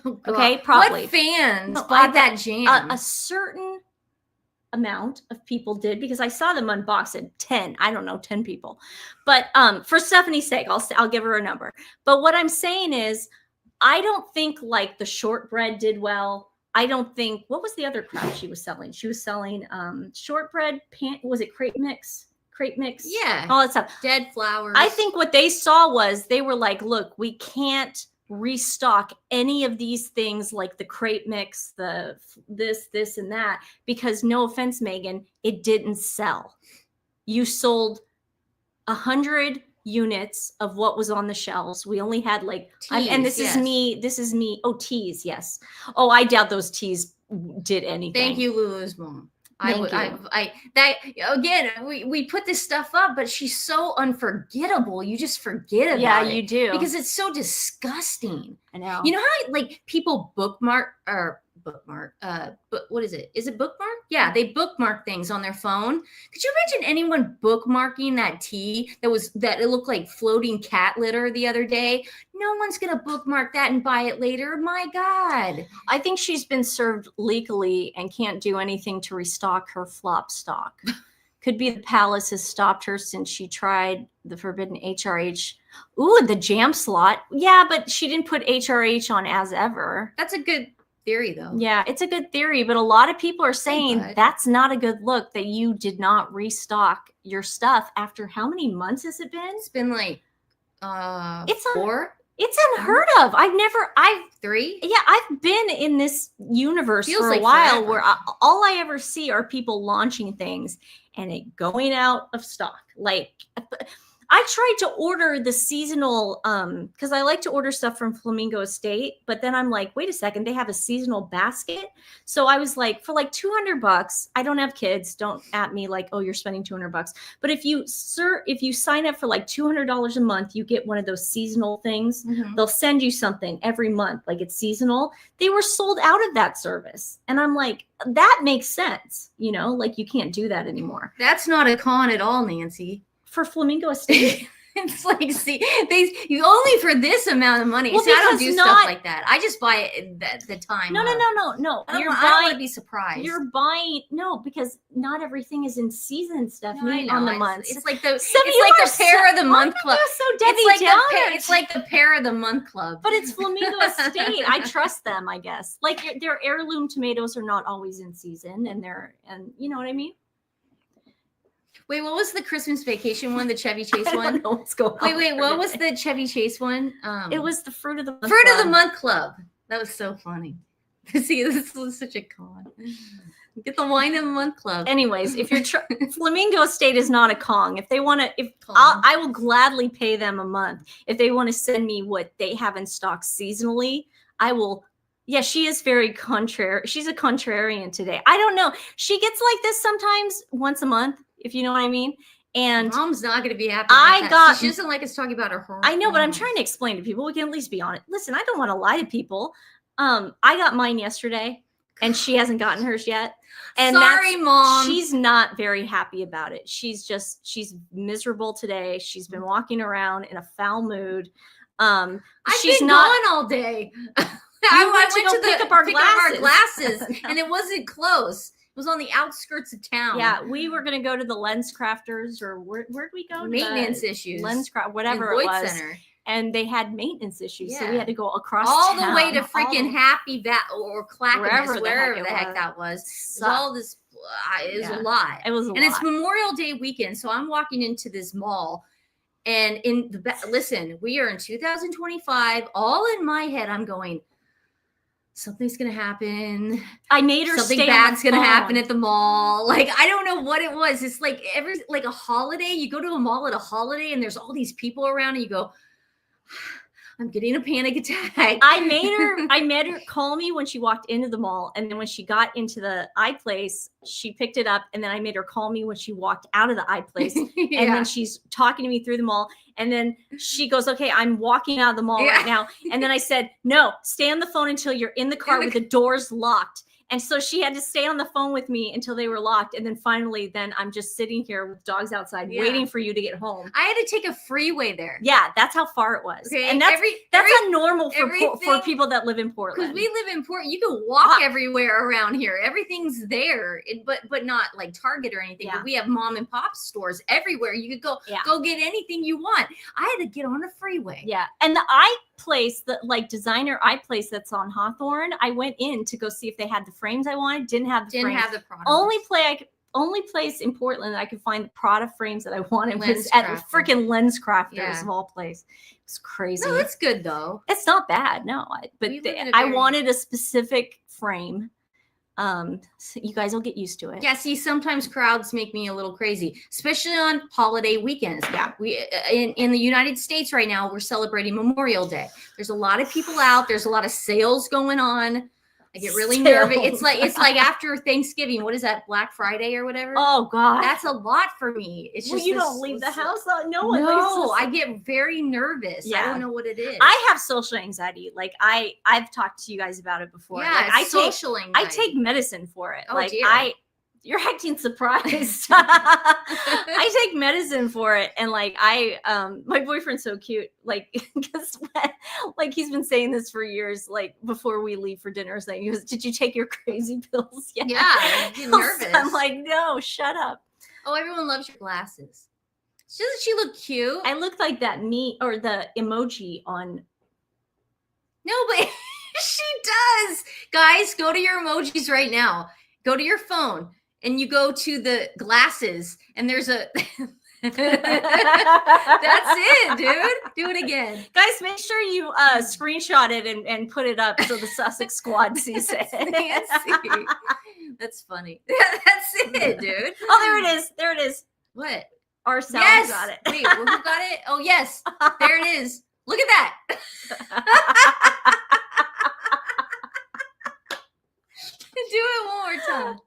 Okay, probably. What fans bought that jam? A certain amount of people did, because I saw them unbox it. 10 people. But for Stephanie's sake, I'll give her a number. But what I'm saying is, I don't think like the shortbread did well. I don't think, what was the other crap she was selling? She was selling shortbread, was it crepe mix? Yeah. All that stuff. Dead flowers. I think what they saw was they were like, look, we can't restock any of these things like the crepe mix, the this and that, because no offense, Meghan, it didn't sell. You sold 100 units of what was on the shelves. We only had like teas, and this is me. Oh, teas, yes. Oh, I doubt those teas did anything. Thank you, Lulu's mom. We put this stuff up, but she's so unforgettable. You just forget about it. Yeah, you do. Because it's so disgusting. I know. You know how like people bookmark, but what is it? Is it bookmark? Yeah, they bookmark things on their phone. Could you imagine anyone bookmarking that tea that it looked like floating cat litter the other day? No one's gonna bookmark that and buy it later. My God. I think she's been served legally and can't do anything to restock her flop stock. Could be the palace has stopped her since she tried the forbidden HRH. Ooh, the jam slot. Yeah, but she didn't put HRH on as ever. That's a good theory, though. Yeah, it's a good theory, but a lot of people are saying that's not a good look, that you did not restock your stuff after how many months has it been? It's been like 4. It's unheard of. I've 3? Yeah, I've been in this universe Feels for a like while forever. where all I ever see are people launching things and it going out of stock. Like, I tried to order the seasonal, because I like to order stuff from Flamingo Estate, but then I'm like, wait a second, they have a seasonal basket. So I was like, for like $200, I don't have kids. Don't at me like, oh, you're spending $200. But if you sign up for like $200 a month, you get one of those seasonal things. Mhm. They'll send you something every month, like it's seasonal. They were sold out of that service. And I'm like, that makes sense. You know, like you can't do that anymore. That's not a con at all, Nancy. For Flamingo Estate. It's like, see, you only for this amount of money. Well, See, I don't because do stuff like that. I just buy it at the time. No. I don't want to be surprised. You're buying because not everything is in season, Stephanie. No, I know. On the months. It's like the you are pair of the month club. So Debbie It's like the pair of the month club. But it's Flamingo Estate. I trust them, I guess. Like their heirloom tomatoes are not always in season, and you know what I mean. Wait, what was the Christmas Vacation one? The Chevy Chase one? I don't know what's going on. Wait, what was the Chevy Chase one? It was the Fruit of the Month Fruit of Club. the Month Club. That was so funny. See, this was such a con. Get the Wine of the Month Club. Anyways, if you're Flamingo Estate is not a Kong. If they want to, I will gladly pay them a month if they want to send me what they have in stock seasonally. I will. Yeah, she is very contrary. She's a contrarian today. I don't know. She gets like this sometimes once a month, if you know what I mean. And Mom's not going to be happy about that. She doesn't like us talking about her horror. I know, but I'm trying to explain to people. We can at least be honest. Listen, I don't want to lie to people. I got mine yesterday, and she hasn't gotten hers yet. And sorry, Mom. She's not very happy about it. She's miserable today. She's been walking around in a foul mood. She's not gone all day. I went to pick up our glasses and it wasn't close. It was on the outskirts of town. Yeah, we were going to go to the Lens Crafters, or where'd we go? Maintenance issues. Lens Craft, whatever it was. Center. And they had maintenance issues, so we had to go across all town, the way to freaking Happy or Clackamas, wherever the heck that was. It was all this. It was a lot. It was a lot. And it's Memorial Day weekend, so I'm walking into this mall. And listen, we are in 2025. All in my head, I'm going, something's gonna happen. I made her something stay bad's gonna happen at the mall. Like, I don't know what it was. It's like a holiday. You go to a mall at a holiday and there's all these people around and you go, I'm getting a panic attack. I made her call me when she walked into the mall, and then when she got into the iPlace, she picked it up, and then I made her call me when she walked out of the iPlace. Yeah. And then she's talking to me through the mall, and then she goes, okay, I'm walking out of the mall right now. And then I said, no, stay on the phone until you're in the car with the doors locked. And so she had to stay on the phone with me until they were locked. And then finally, I'm just sitting here with dogs outside waiting for you to get home. I had to take a freeway there. Yeah, that's how far it was. Okay. And that's normal for people that live in Portland. Because we live in Portland. You can walk everywhere around here. Everything's there, but not like Target or anything. Yeah. But we have mom and pop stores everywhere. You could go get anything you want. I had to get on a freeway. Yeah. And the iPlace, the designer iPlace that's on Hawthorne, I went in to go see if they had the frames I wanted. Didn't have the frames. Have the product. Only place in Portland that I could find the Prada frames that I wanted was at freaking Lens Crafters of all place. It's crazy. No, it's good though. It's not bad. No, but I wanted a specific frame. So you guys will get used to it. Yeah, see, sometimes crowds make me a little crazy, especially on holiday weekends. Yeah, we in the United States right now, we're celebrating Memorial Day. There's a lot of people out. There's a lot of sales going on. I get really nervous. It's like after Thanksgiving. What is that? Black Friday or whatever? Oh God, that's a lot for me. It's just you don't leave the house. No, I get very nervous. Yeah. I don't know what it is. I have social anxiety. Like I've talked to you guys about it before. Yeah, like, anxiety. I take medicine for it. Oh, dear. You're acting surprised. I take medicine for it. And my boyfriend's so cute. Like, guess what? Like, he's been saying this for years, like before we leave for dinner, saying, he goes, did you take your crazy pills yet? Yeah, I get nervous. I'm like, no, shut up. Oh, everyone loves your glasses. Doesn't she look cute? I look like that or the emoji on. No, but she does. Guys, go to your emojis right now. Go to your phone. And you go to the glasses, and there's a That's it, dude. Do it again. Guys, make sure you screenshot it and put it up so the Sussex squad sees it. Fancy. That's funny. That's it, dude. Oh, there it is. There it is. What? Our sound Yes. got it. Wait, who got it? Oh, yes. There it is. Look at that. Do it one more time.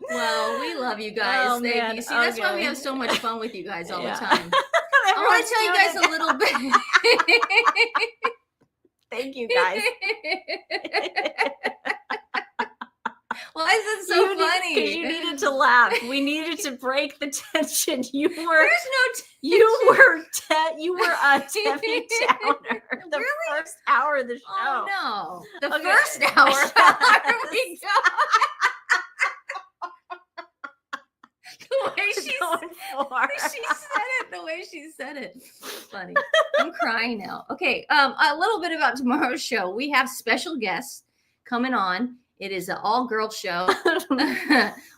Well, we love you guys. Oh, Thank man. you. See, that's why we Okay. have so much fun with you guys all Yeah. the time. I want to tell you guys a little bit. Thank you, guys. Why is it so funny? Because you needed to laugh. We needed to break the tension. You were There's no tension. you were a Debbie Downer the Really? first hour of the show. Oh no. The Okay. first hour. How did we go? The way she said it, the way she said it. Funny. I'm crying now. Okay, a little bit about tomorrow's show. We have special guests coming on. It is an all-girl show.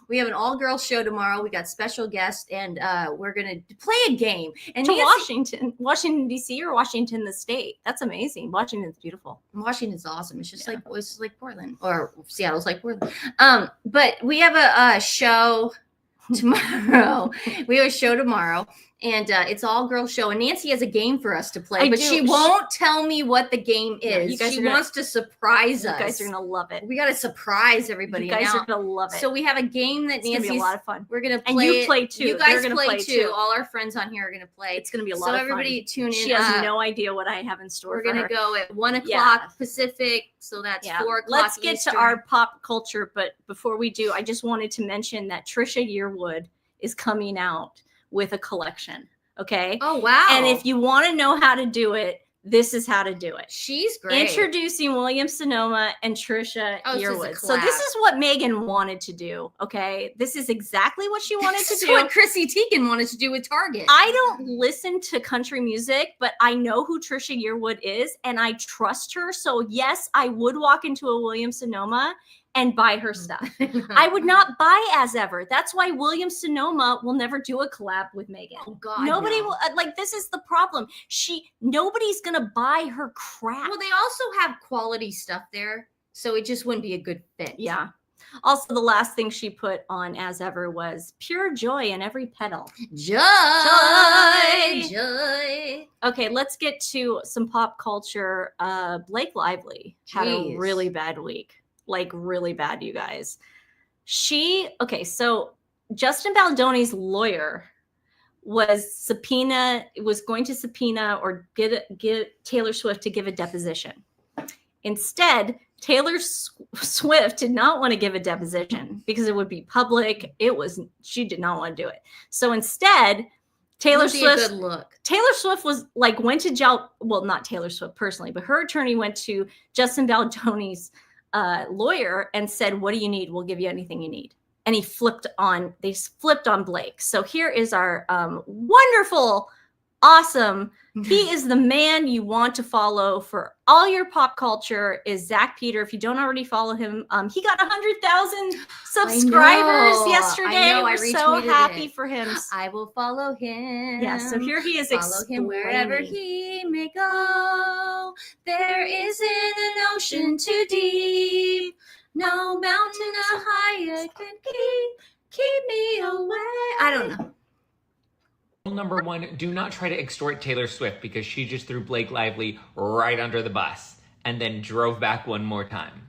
We have an all-girl show tomorrow. We got special guests, and we're gonna play a game. And To Nancy- Washington D.C. or Washington the state. That's amazing. Washington's beautiful. Washington's awesome. It's just like Portland, or Seattle's like Portland. But we have a show tomorrow. We have a show tomorrow, and it's all girl show. And Nancy has a game for us to play, but she won't tell me what the game is. She wants to surprise us. You guys are gonna love it. We got to surprise everybody. You guys now. are gonna love it. So we have a game that it's gonna be a lot of fun. We're gonna play. And you play too. You guys They're gonna play too. All our friends on here are gonna play. It's gonna be a lot so of everybody fun. tune in. She has no idea what I have in store. We're for gonna her. go at 1 o'clock Yeah. Pacific, so that's 4 o'clock. Let's get Eastern. to our pop culture, but before we do, I just wanted to mention that Trisha Yearwood is coming out with a collection. Okay. Oh wow! And if you want to know how to do it, this is how to do it. She's great. Introducing William Sonoma and Trisha Oh, this is a Yearwood. So this collab. is what Meghan wanted to do. Okay. This is exactly what she wanted This to is do. what Chrissy Teigen wanted to do with Target. I don't listen to country music, but I know who Trisha Yearwood is and I trust her. So yes, I would walk into a William Sonoma and buy her stuff. I would not buy As Ever. That's why William Sonoma will never do a collab with Meghan. Oh God! Nobody no. will like. This is the problem. Nobody's gonna buy her crap. Well, they also have quality stuff there, so it just wouldn't be a good fit. Yeah. Also, the last thing she put on As Ever was pure joy in every petal. Joy. Okay, let's get to some pop culture. Blake Lively had a really bad week. Like really bad, you guys. So Justin Baldoni's lawyer was going to subpoena or get Taylor Swift to give a deposition. Instead, Taylor Swift did not want to give a deposition because it would be public. She did not want to do it. So instead, Taylor Swift went to jail. Well, not Taylor Swift personally, but her attorney went to Justin Baldoni's lawyer and said, "What do you need? We'll give you anything you need." And they flipped on Blake. So here is our wonderful, awesome. He is the man you want to follow for all your pop culture. Is Zach Peter. If you don't already follow him, he got 100,000 subscribers yesterday. We're so happy for him. I will follow him. Yeah. So here he is. Follow him wherever he may go. There isn't an ocean too deep. No mountain higher can keep me away. I don't know. Rule number one, do not try to extort Taylor Swift because she just threw Blake Lively right under the bus and then drove back one more time.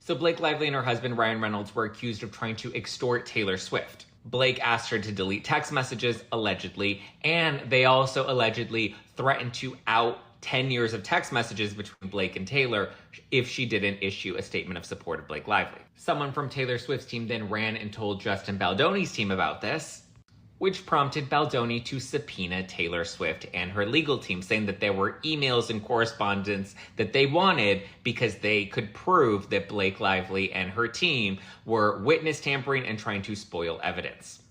So Blake Lively and her husband Ryan Reynolds were accused of trying to extort Taylor Swift. Blake asked her to delete text messages, allegedly, and they also allegedly threatened to out 10 years of text messages between Blake and Taylor if she didn't issue a statement of support of Blake Lively. Someone from Taylor Swift's team then ran and told Justin Baldoni's team about this, which prompted Baldoni to subpoena Taylor Swift and her legal team, saying that there were emails and correspondence that they wanted because they could prove that Blake Lively and her team were witness tampering and trying to spoil evidence.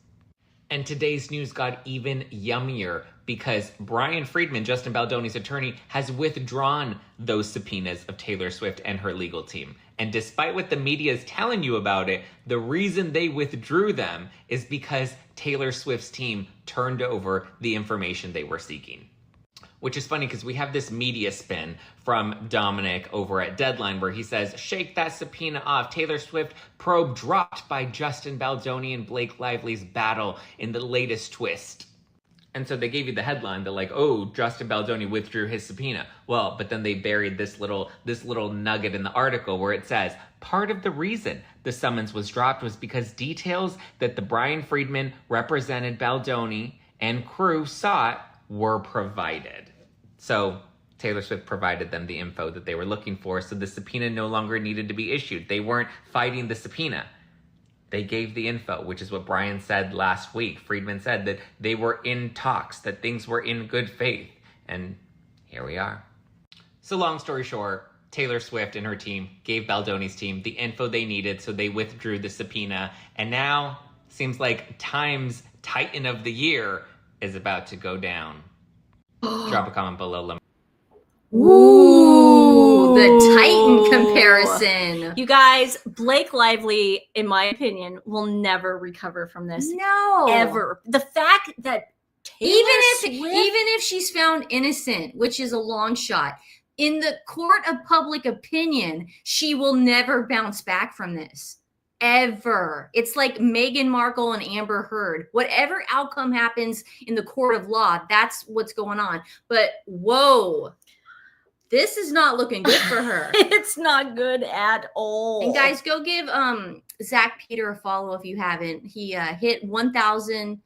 And today's news got even yummier because Brian Friedman, Justin Baldoni's attorney, has withdrawn those subpoenas of Taylor Swift and her legal team. And despite what the media is telling you about it, the reason they withdrew them is because Taylor Swift's team turned over the information they were seeking. Which is funny because we have this media spin from Dominic over at Deadline where he says, shake that subpoena off. Taylor Swift probe dropped by Justin Baldoni and Blake Lively's battle in the latest twist. And so they gave you the headline. They're like, oh, Justin Baldoni withdrew his subpoena. Well, but then they buried this little nugget in the article where it says, part of the reason the summons was dropped was because details that the Brian Friedman represented Baldoni and crew sought were provided. So Taylor Swift provided them the info that they were looking for, so the subpoena no longer needed to be issued. They weren't fighting the subpoena. They gave the info, which is what Brian said last week. Friedman said that they were in talks, that things were in good faith. And here we are. So long story short, Taylor Swift and her team gave Baldoni's team the info they needed, so they withdrew the subpoena. And now, seems like Time's Titan of the Year is about to go down. Drop a comment below. Ooh, the Titan comparison. You guys, Blake Lively, in my opinion, will never recover from this. No. Ever. The fact that even if she's found innocent, which is a long shot, in the court of public opinion, she will never bounce back from this. Ever. It's like Meghan Markle and Amber Heard. Whatever outcome happens in the court of law, that's what's going on. But whoa, this is not looking good for her. It's not good at all. And guys, go give Zach Peter a follow if you haven't. He hit 100,000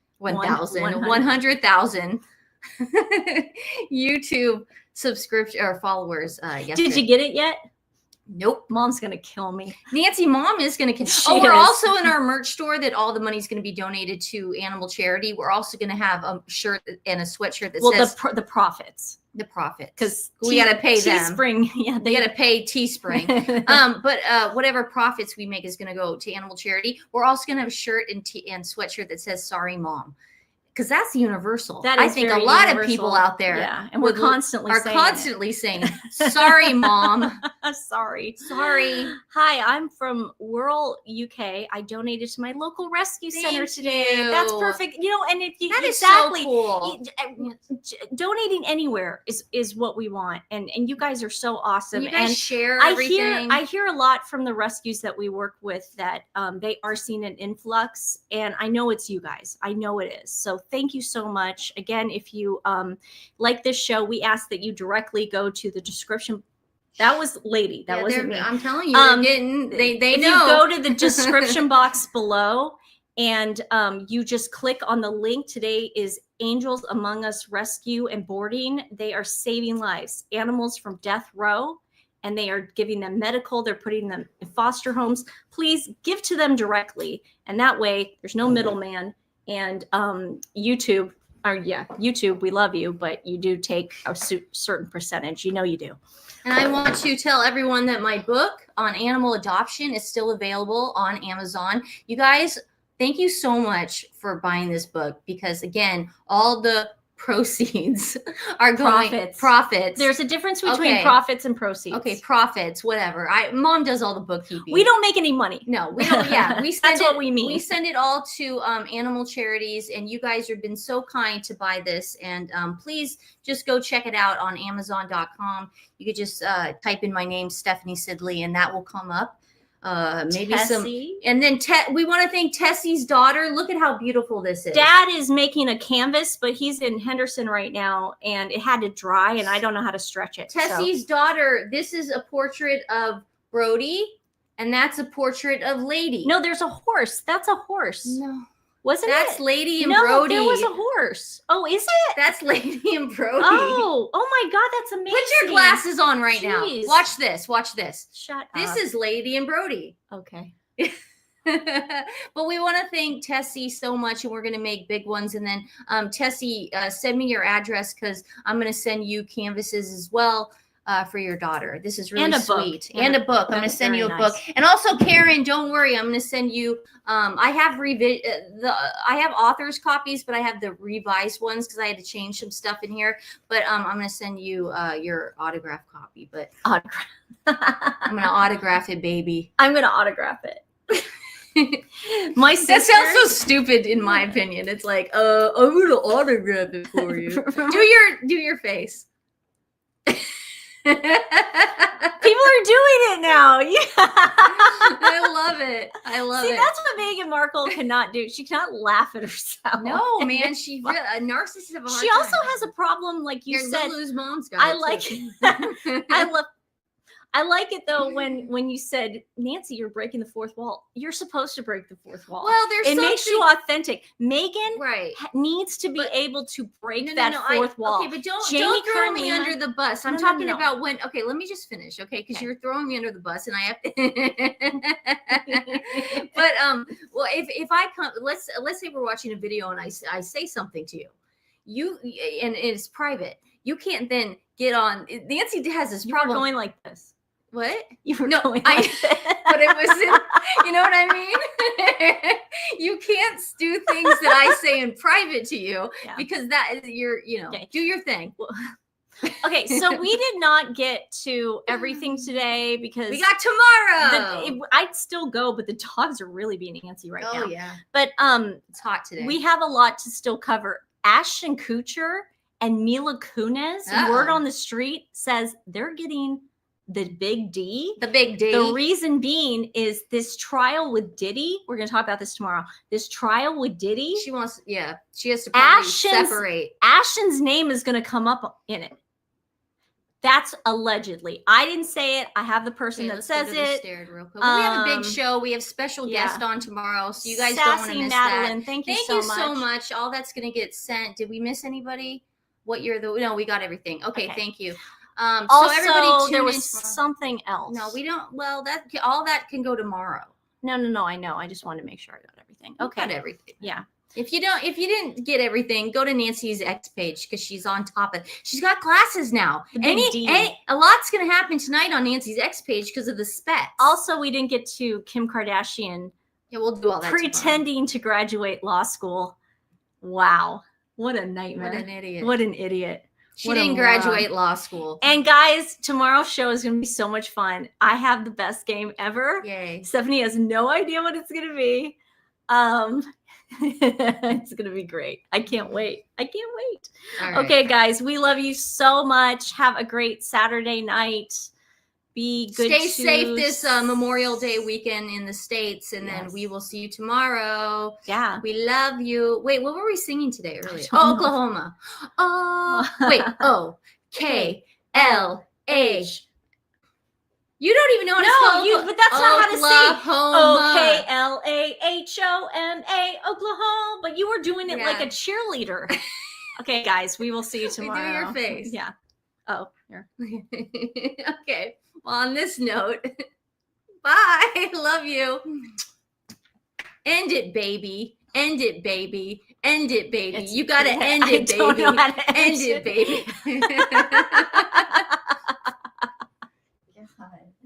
YouTube subscription or followers yesterday. Did you get it yet? Nope. Mom's gonna kill me. Nancy Mom is gonna kill. We're also in our merch store that all the money's gonna be donated to animal charity. We're also gonna have a shirt and a sweatshirt that says the profits. The profits, because we gotta pay them. Teespring, yeah, they gotta pay Teespring. But whatever profits we make is gonna go to animal charity. We're also gonna have a shirt and sweatshirt that says "Sorry, Mom." Because that's universal. That is I think a lot of people out there, yeah, and we're constantly saying, "Sorry, Mom." Sorry. Hi, I'm from rural UK. I donated to my local rescue center today. You. That's perfect. You know, and if you that is so cool. Donating anywhere is what we want, and you guys are so awesome. You guys and share everything. I hear a lot from the rescues that we work with that they are seeing an influx, and I know it's you guys. I know it is. So thank you so much. Again, if you like this show, we ask that you directly go to the description. That was Lady. That wasn't me. I'm telling you, they if know. You go to the description box below and you just click on the link. Today is Angels Among Us Rescue and Boarding. They are saving lives, animals from death row, and they are giving them medical. They're putting them in foster homes. Please give to them directly. And that way there's no middleman. And YouTube, we love you, but you do take a certain percentage. You know you do. And I want to tell everyone that my book on animal adoption is still available on Amazon. You guys, thank you so much for buying this book because, again, all the proceeds are going profits. There's a difference between profits and proceeds. Okay, profits, whatever. Mom does all the bookkeeping. We don't make any money. No, we don't. Yeah, we send That's what we mean. We send it all to animal charities, and you guys have been so kind to buy this. And please just go check it out on Amazon.com. You could just type in my name, Stephanie Sidley, and that will come up. Maybe Tessie. And then we want to thank Tessie's daughter. Look at how beautiful this is. Dad is making a canvas, but he's in Henderson right now, and it had to dry, and I don't know how to stretch it. Tessie's daughter. This is a portrait of Brody, and that's a portrait of Lady. No, there's a horse. That's a horse. No. Wasn't That's it? Lady and no, Brody. There was a horse. Oh, is it? That's Lady and Brody. Oh my God, that's amazing. Put your glasses on right now. Watch this. Shut up. This is Lady and Brody. Okay. But we want to thank Tessie so much, and we're going to make big ones. And then Tessie, send me your address because I'm going to send you canvases as well. for your daughter. This is really And a book. sweet. And a book. I'm going to send Very you a nice. book. And also, Karen, don't worry. I'm going to send you. I have I have authors copies, but I have the revised ones because I had to change some stuff in here. But I'm going to send you your autograph copy. But Autograph. I'm going to autograph it, baby. I'm gonna autograph it. My sister. That sounds so stupid in my opinion. It's like, I'm gonna autograph it for you. do your face. People are doing it now. Yeah. I love it. I love See, it. that's what Meghan Markle cannot do. She cannot laugh at herself. No, man, she a narcissist have a hard She also time. has a problem, like you Your said. Lulu's mom's got I it, like too. I like it though when you said, Nancy, you're breaking the fourth wall. You're supposed to break the fourth wall. Well, there's it makes you something- authentic. Meghan right. needs to be But- able to break No, that fourth wall. Okay, but don't Jamie throw me Carlina- under the bus. I'm No, no, talking no. about when. Okay, let me just finish. Okay, because Okay. you're throwing me under the bus, and I have to. But well, if I come, let's say we're watching a video and I say something to you, and it's private. You can't then get on. Nancy has this You were problem. going like this. What? You were No, going I- like this. But it was you know what I mean. You can't do things that I say in private to you Yeah. because that is Okay. do your thing. Okay, so we did not get to everything today because We got tomorrow. I'd still go, but the dogs are really being antsy right now. Yeah, But it's hot today. we have a lot to still cover. Ashton Kutcher and Mila Kunis, Uh-oh. word on the street says they're getting the big D. the big D. The reason being is this trial with Diddy. We're going to talk about this tomorrow. This trial with Diddy. She wants, she has to probably Ashton's- separate. Ashton's name is going to come up in it. That's allegedly. I didn't say it. I have the person Okay, that let's go says to the it. stairs real quick. We have a Um, big show. We have special yeah. guest on tomorrow, so you guys don't want to Sassy miss Madeline, that. thank you Thank so you much. so much. All that's going to get sent. Did we miss anybody? What year? No, we got everything. Okay, Okay. thank you. Also, so everybody tune there in was tomorrow. something else. No, we don't. Well, all that can go tomorrow. No, I know. I just wanted to make sure I got everything. You Okay. got everything. Yeah. If you didn't get everything, go to Nancy's X page because she's on top of it. She's got classes now. The big D. A lot's gonna happen tonight on Nancy's X page because of the specs. Also, we didn't get to Kim Kardashian yeah, we'll do all that. pretending to graduate law school. Wow. What a nightmare. What an idiot. What an idiot. She what a didn't graduate law school. And guys, tomorrow's show is going to be so much fun. I have the best game ever. Yay. Stephanie has no idea what it's going to be. It's going to be great. I can't wait. I can't wait. All right. Okay, guys, we love you so much. Have a great Saturday night. Be good. Stay safe this Memorial Day weekend in the States, and then Yes. we will see you tomorrow. Yeah. We love you. Wait, what were we singing today earlier? don't know. Oklahoma. Oh, wait. O-K-L-H. You don't even know how to spell No, but that's not how to sing. Oklahoma. Oklahoma, Oklahoma. But you were doing it like Yeah. a cheerleader. Okay, guys, we will see you Do tomorrow. your face. Yeah. Oh, here. Okay. Well, on this note, bye. Love you. End it, baby. End it, baby. End it, baby. It's- You got to end I it, don't baby. know how to End it, baby.